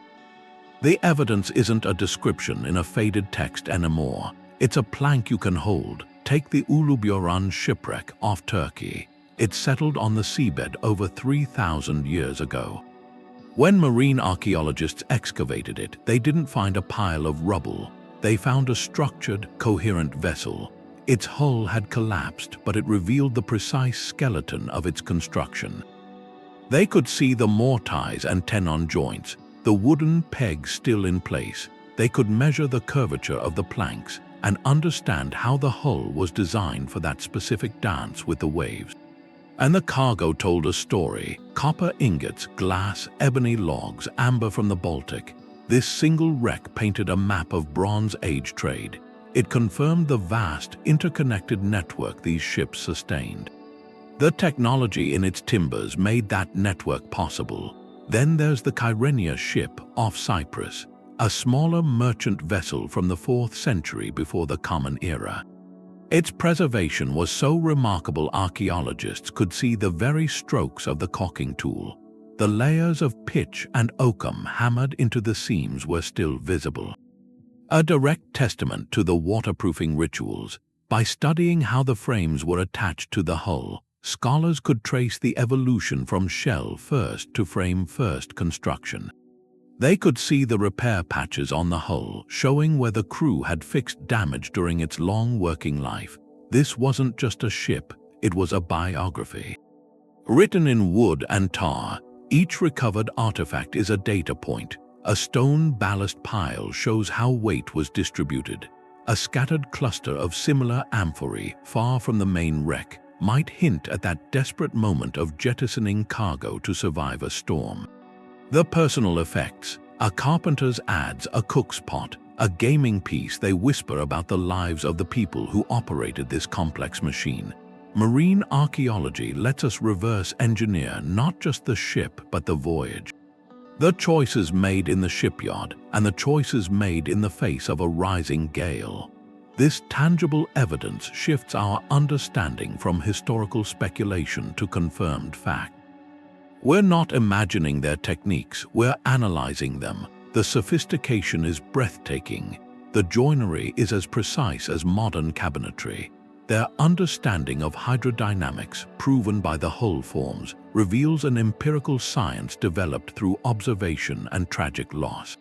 The evidence isn't a description in a faded text anymore. It's a plank you can hold. Take the Uluburun shipwreck off Turkey. It settled on the seabed over 3,000 years ago. When marine archaeologists excavated it, they didn't find a pile of rubble. They found a structured, coherent vessel. Its hull had collapsed, but it revealed the precise skeleton of its construction. They could see the Mortise and Tenon joints, the wooden pegs still in place. They could measure the curvature of the planks and understand how the hull was designed for that specific dance with the waves. And the cargo told a story: copper ingots, glass, ebony logs, amber from the Baltic. This single wreck painted a map of Bronze Age trade. It confirmed the vast, interconnected network these ships sustained. The technology in its timbers made that network possible. Then there's the Kyrenia ship off Cyprus, a smaller merchant vessel from the 4th century before the Common Era. Its preservation was so remarkable archaeologists could see the very strokes of the caulking tool. The layers of pitch and oakum hammered into the seams were still visible. A direct testament to the waterproofing rituals. By studying how the frames were attached to the hull, scholars could trace the evolution from shell-first to frame-first construction. They could see the repair patches on the hull, showing where the crew had fixed damage during its long working life. This wasn't just a ship, it was a biography. Written in wood and tar, each recovered artifact is a data point. A stone ballast pile shows how weight was distributed. A scattered cluster of similar amphorae far from the main wreck might hint at that desperate moment of jettisoning cargo to survive a storm. The personal effects. A carpenter's adze a cook's pot, a gaming piece. They whisper about the lives of the people who operated this complex machine. Marine archaeology lets us reverse engineer not just the ship but the voyage. The choices made in the shipyard and the choices made in the face of a rising gale. This tangible evidence shifts our understanding from historical speculation to confirmed fact. We're not imagining their techniques, we're analyzing them. The sophistication is breathtaking. The joinery is as precise as modern cabinetry. Their understanding of hydrodynamics, proven by the hull forms, reveals an empirical science developed through observation and tragic loss.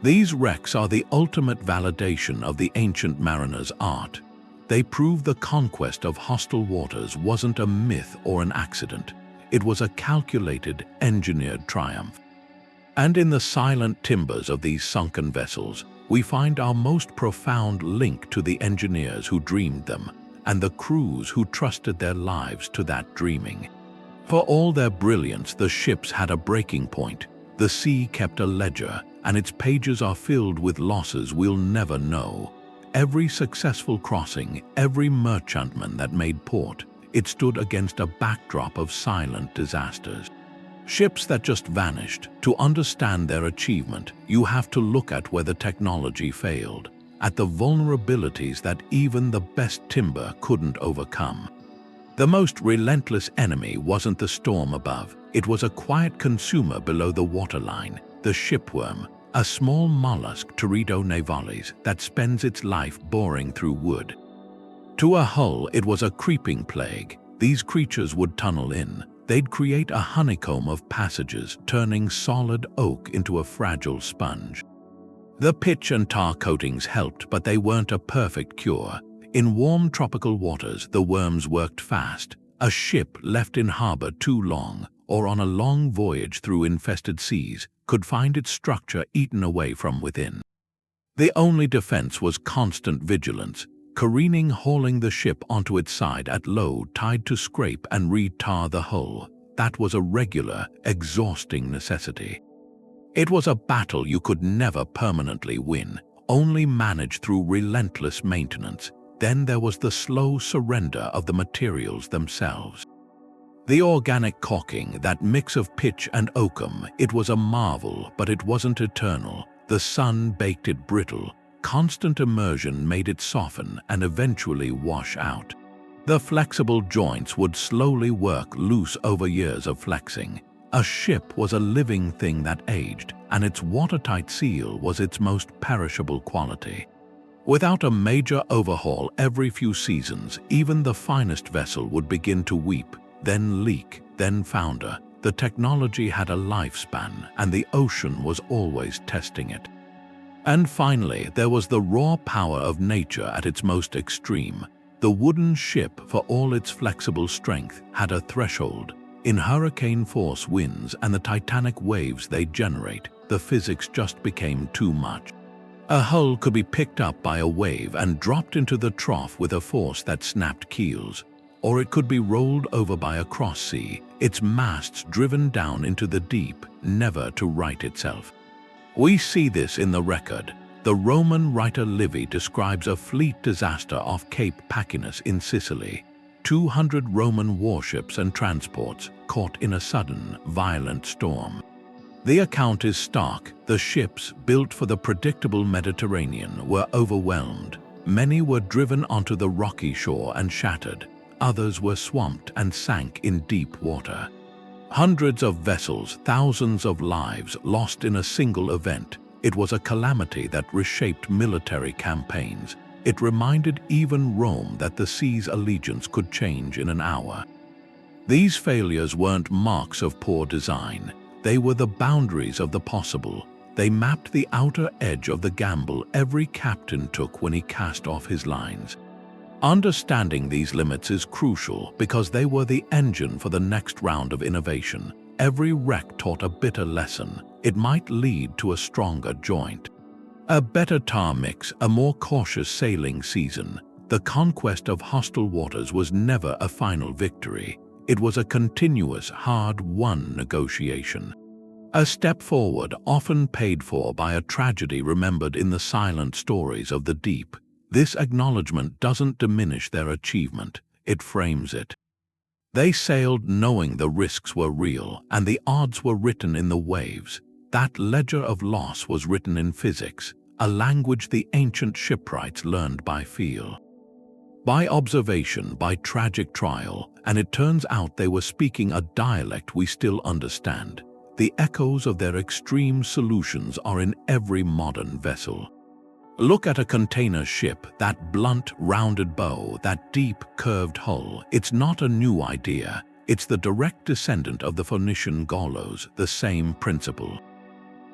These wrecks are the ultimate validation of the ancient mariner's art. They prove the conquest of hostile waters wasn't a myth or an accident. It was a calculated, engineered triumph. And in the silent timbers of these sunken vessels, we find our most profound link to the engineers who dreamed them and the crews who trusted their lives to that dreaming. For all their brilliance, the ships had a breaking point. The sea kept a ledger, and its pages are filled with losses we'll never know. Every successful crossing, every merchantman that made port, it stood against a backdrop of silent disasters. Ships that just vanished. To understand their achievement, you have to look at where the technology failed, at the vulnerabilities that even the best timber couldn't overcome. The most relentless enemy wasn't the storm above, it was a quiet consumer below the waterline, the shipworm, a small mollusk Teredo navalis that spends its life boring through wood. To a hull, it was a creeping plague. These creatures would tunnel in. They'd create a honeycomb of passages, turning solid oak into a fragile sponge. The pitch and tar coatings helped, but they weren't a perfect cure. In warm tropical waters, the worms worked fast. A ship left in harbor too long, or on a long voyage through infested seas, could find its structure eaten away from within. The only defense was constant vigilance, careening, hauling the ship onto its side at low tide to scrape and re-tar the hull. That was a regular, exhausting necessity. It was a battle you could never permanently win, only manage through relentless maintenance. Then there was the slow surrender of the materials themselves. The organic caulking, that mix of pitch and oakum, it was a marvel, but it wasn't eternal. The sun baked it brittle. Constant immersion made it soften and eventually wash out. The flexible joints would slowly work loose over years of flexing. A ship was a living thing that aged, and its watertight seal was its most perishable quality. Without a major overhaul every few seasons, even the finest vessel would begin to weep, then leak, then founder. The technology had a lifespan, and the ocean was always testing it. And finally, there was the raw power of nature at its most extreme. The wooden ship, for all its flexible strength, had a threshold. In hurricane-force winds and the titanic waves they generate, the physics just became too much. A hull could be picked up by a wave and dropped into the trough with a force that snapped keels, or it could be rolled over by a cross-sea, its masts driven down into the deep, never to right itself. We see this in the record. The Roman writer Livy describes a fleet disaster off Cape Pacinus in Sicily. 200 Roman warships and transports caught in a sudden, violent storm. The account is stark. The ships, built for the predictable Mediterranean, were overwhelmed. Many were driven onto the rocky shore and shattered. Others were swamped and sank in deep water. Hundreds of vessels, thousands of lives lost in a single event. It was a calamity that reshaped military campaigns. It reminded even Rome that the sea's allegiance could change in an hour. These failures weren't marks of poor design. They were the boundaries of the possible. They mapped the outer edge of the gamble every captain took when he cast off his lines. Understanding these limits is crucial because they were the engine for the next round of innovation. Every wreck taught a bitter lesson. It might lead to a stronger joint, a better tar mix, a more cautious sailing season. The conquest of hostile waters was never a final victory. It was a continuous, hard-won negotiation. A step forward, often paid for by a tragedy remembered in the silent stories of the deep. This acknowledgement doesn't diminish their achievement, it frames it. They sailed knowing the risks were real, and the odds were written in the waves. That ledger of loss was written in physics, a language the ancient shipwrights learned by feel, by observation, by tragic trial, and it turns out they were speaking a dialect we still understand. The echoes of their extreme solutions are in every modern vessel. Look at a container ship, that blunt, rounded bow, that deep, curved hull. It's not a new idea. It's the direct descendant of the Phoenician Gaulos, the same principle.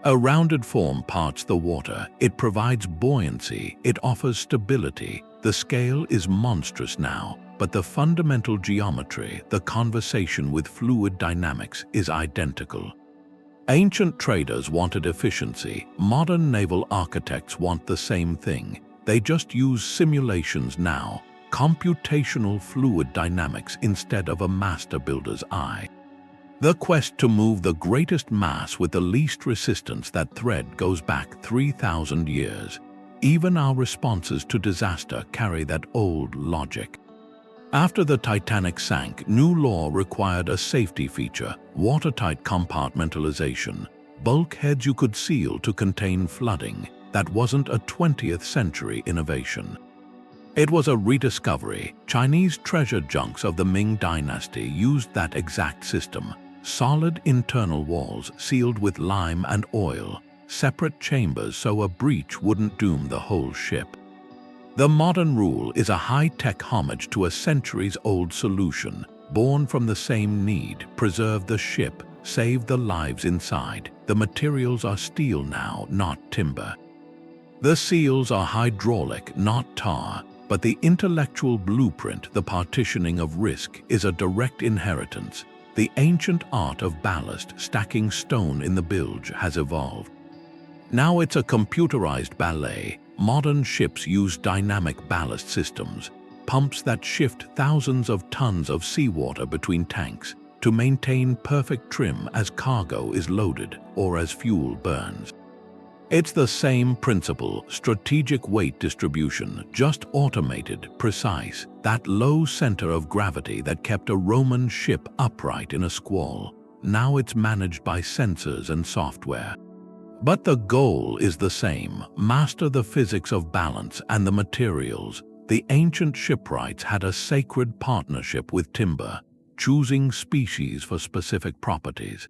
A rounded form parts the water. It provides buoyancy. It offers stability. The scale is monstrous now, but the fundamental geometry, the conversation with fluid dynamics, is identical. Ancient traders wanted efficiency. Modern naval architects want the same thing. They just use simulations now, computational fluid dynamics instead of a master builder's eye. The quest to move the greatest mass with the least resistance, that thread goes back 3,000 years. Even our responses to disaster carry that old logic. After the Titanic sank, new law required a safety feature: watertight compartmentalization, bulkheads you could seal to contain flooding. That wasn't a 20th century innovation. It was a rediscovery. Chinese treasure junks of the Ming Dynasty used that exact system. Solid internal walls sealed with lime and oil, separate chambers so a breach wouldn't doom the whole ship. The modern rule is a high-tech homage to a centuries-old solution, born from the same need: preserve the ship, save the lives inside. The materials are steel now, not timber. The seals are hydraulic, not tar, but the intellectual blueprint, the partitioning of risk, is a direct inheritance. The ancient art of ballast, stacking stone in the bilge, has evolved. Now it's a computerized ballet. Modern ships use dynamic ballast systems, pumps that shift thousands of tons of seawater between tanks to maintain perfect trim as cargo is loaded or as fuel burns. It's the same principle: strategic weight distribution, just automated, precise. That low center of gravity that kept a Roman ship upright in a squall. Now it's managed by sensors and software. But the goal is the same: master the physics of balance and the materials. The ancient shipwrights had a sacred partnership with timber, choosing species for specific properties.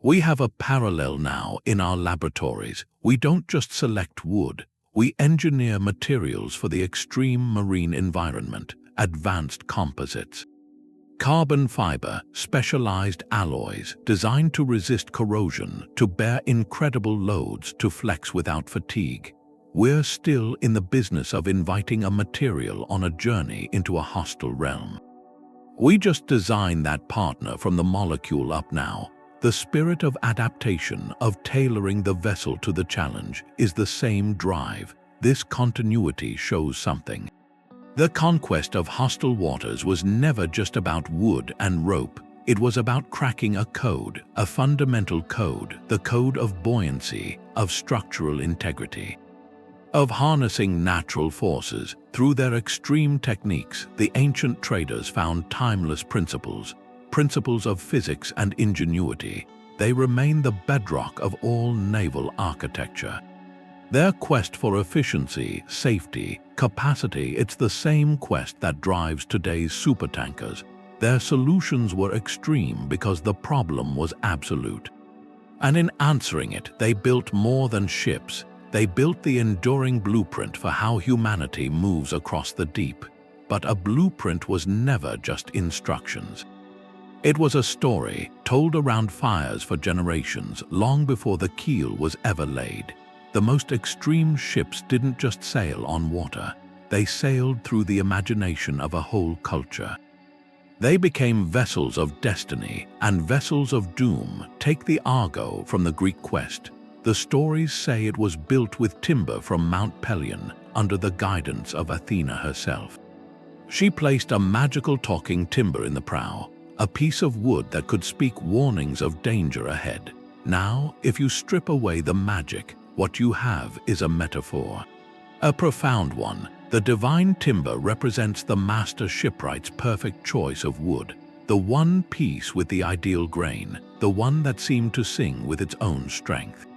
We have a parallel now in our laboratories. We don't just select wood, we engineer materials for the extreme marine environment, advanced composites. Carbon fiber, specialized alloys designed to resist corrosion, to bear incredible loads, to flex without fatigue. We're still in the business of inviting a material on a journey into a hostile realm. We just design that partner from the molecule up now. The spirit of adaptation, of tailoring the vessel to the challenge, is the same drive. This continuity shows something. The conquest of hostile waters was never just about wood and rope. It was about cracking a code, a fundamental code, the code of buoyancy, of structural integrity, of harnessing natural forces. Through their extreme techniques, the ancient traders found timeless principles of physics and ingenuity. They remain the bedrock of all naval architecture. Their quest for efficiency, safety, capacity, it's the same quest that drives today's supertankers. Their solutions were extreme because the problem was absolute. And in answering it, they built more than ships. They built the enduring blueprint for how humanity moves across the deep. But a blueprint was never just instructions. It was a story told around fires for generations, long before the keel was ever laid. The most extreme ships didn't just sail on water. They sailed through the imagination of a whole culture. They became vessels of destiny and vessels of doom. Take the Argo from the Greek quest. The stories say it was built with timber from Mount Pelion under the guidance of Athena herself. She placed a magical talking timber in the prow, a piece of wood that could speak warnings of danger ahead. Now, if you strip away the magic, what you have is a metaphor. A profound one. The divine timber represents the master shipwright's perfect choice of wood, the one piece with the ideal grain, the one that seemed to sing with its own strength.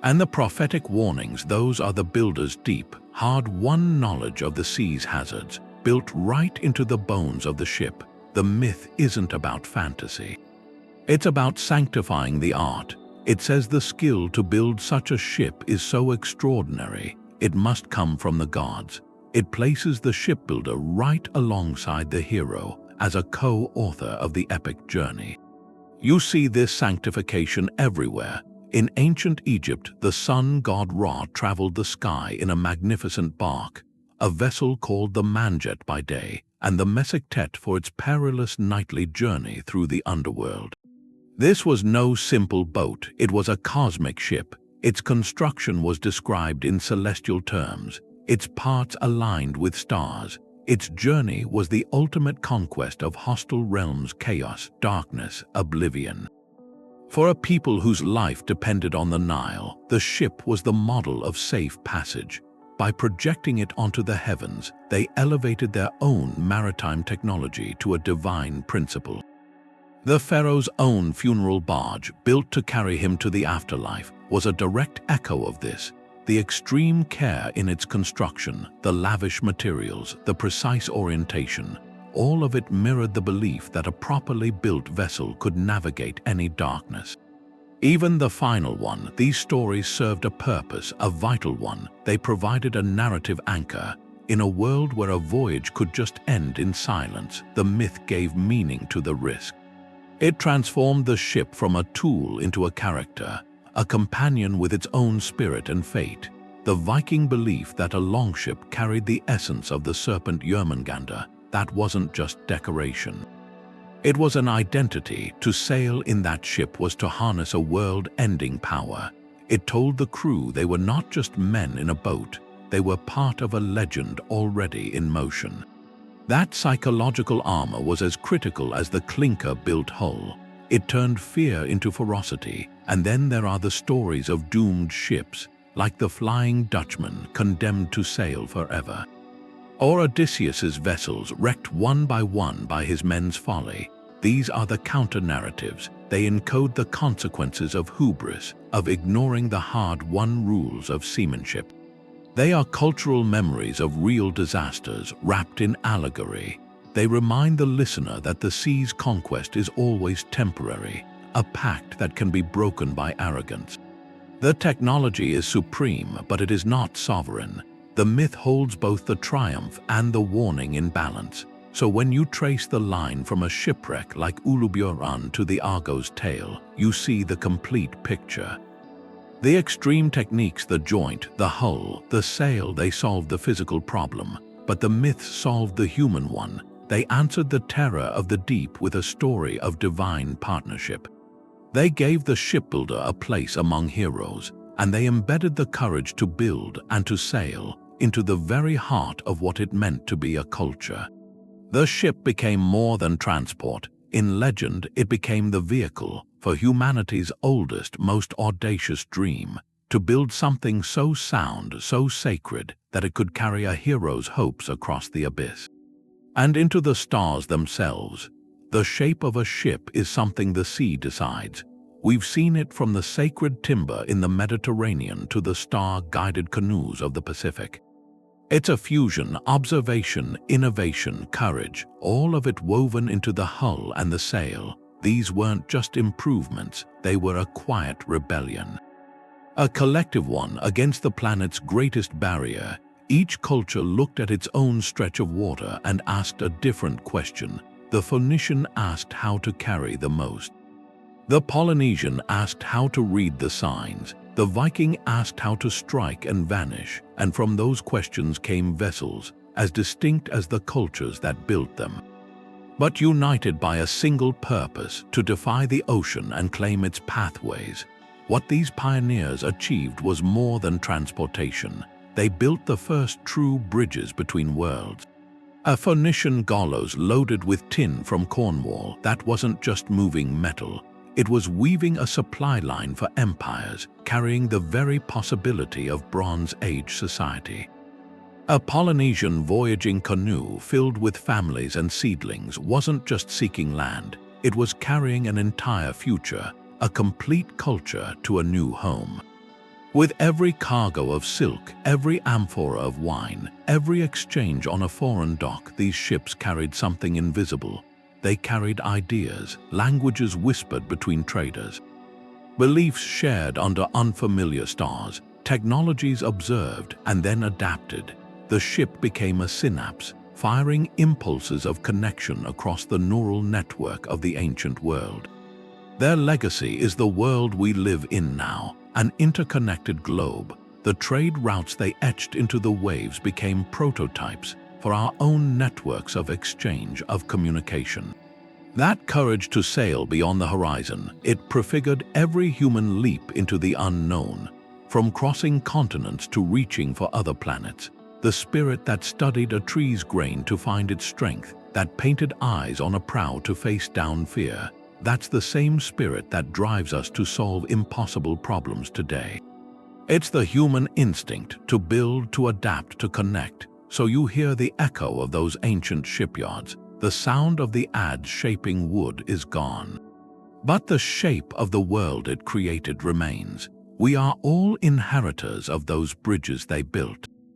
And the prophetic warnings, those are the builder's deep, hard-won knowledge of the sea's hazards, built right into the bones of the ship. The myth isn't about fantasy. It's about sanctifying the art. It says the skill to build such a ship is so extraordinary, it must come from the gods. It places the shipbuilder right alongside the hero as a co-author of the epic journey. You see this sanctification everywhere. In ancient Egypt, the sun god Ra traveled the sky in a magnificent bark, a vessel called the Manjet by day, and the Mesektet for its perilous nightly journey through the underworld. This was no simple boat, it was a cosmic ship. Its construction was described in celestial terms, its parts aligned with stars. Its journey was the ultimate conquest of hostile realms, chaos, darkness, oblivion. For a people whose life depended on the Nile, the ship was the model of safe passage. By projecting it onto the heavens, they elevated their own maritime technology to a divine principle. The pharaoh's own funeral barge, built to carry him to the afterlife, was a direct echo of this. The extreme care in its construction, the lavish materials, the precise orientation, all of it mirrored the belief that a properly built vessel could navigate any darkness. Even the final one, these stories served a purpose, a vital one. They provided a narrative anchor. In a world where a voyage could just end in silence, the myth gave meaning to the risk. It transformed the ship from a tool into a character, a companion with its own spirit and fate. The Viking belief that a longship carried the essence of the serpent Jörmungandr, that wasn't just decoration. It was an identity. To sail in that ship was to harness a world-ending power. It told the crew they were not just men in a boat, they were part of a legend already in motion. That psychological armor was as critical as the clinker-built hull. It turned fear into ferocity. And then there are the stories of doomed ships, like the Flying Dutchman condemned to sail forever. Or Odysseus's vessels wrecked one by his men's folly. These are the counter-narratives. They encode the consequences of hubris, of ignoring the hard-won rules of seamanship. They are cultural memories of real disasters wrapped in allegory. They remind the listener that the sea's conquest is always temporary, a pact that can be broken by arrogance. The technology is supreme, but it is not sovereign. The myth holds both the triumph and the warning in balance. So when you trace the line from a shipwreck like Uluburun to the Argo's tail, you see the complete picture. The extreme techniques, the joint, the hull, the sail, they solved the physical problem, but the myths solved the human one. They answered the terror of the deep with a story of divine partnership. They gave the shipbuilder a place among heroes, and they embedded the courage to build and to sail into the very heart of what it meant to be a culture. The ship became more than transport. In legend, it became the vehicle for humanity's oldest, most audacious dream, to build something so sound, so sacred, that it could carry a hero's hopes across the abyss and into the stars themselves. The shape of a ship is something the sea decides. We've seen it from the sacred timber in the Mediterranean to the star-guided canoes of the Pacific. It's a fusion, observation, innovation, courage, all of it woven into the hull and the sail. These weren't just improvements, they were a quiet rebellion. A collective one against the planet's greatest barrier. Each culture looked at its own stretch of water and asked a different question. The Phoenician asked how to carry the most. The Polynesian asked how to read the signs. The Viking asked how to strike and vanish, and from those questions came vessels, as distinct as the cultures that built them, but united by a single purpose: to defy the ocean and claim its pathways. What these pioneers achieved was more than transportation. They built the first true bridges between worlds. A Phoenician Gaulos loaded with tin from Cornwall that wasn't just moving metal. It was weaving a supply line for empires, carrying the very possibility of Bronze Age society. A Polynesian voyaging canoe filled with families and seedlings wasn't just seeking land, it was carrying an entire future, a complete culture to a new home. With every cargo of silk, every amphora of wine, every exchange on a foreign dock, these ships carried something invisible. They carried ideas, languages whispered between traders, beliefs shared under unfamiliar stars, technologies observed and then adapted. The ship became a synapse, firing impulses of connection across the neural network of the ancient world. Their legacy is the world we live in now, an interconnected globe. The trade routes they etched into the waves became prototypes for our own networks of exchange, of communication. That courage to sail beyond the horizon, it prefigured every human leap into the unknown, from crossing continents to reaching for other planets. The spirit that studied a tree's grain to find its strength, that painted eyes on a prow to face down fear, that's the same spirit that drives us to solve impossible problems today. It's the human instinct to build, to adapt, to connect. So you hear the echo of those ancient shipyards. The sound of the adze shaping wood is gone, but the shape of the world it created remains. We are all inheritors of those bridges they built.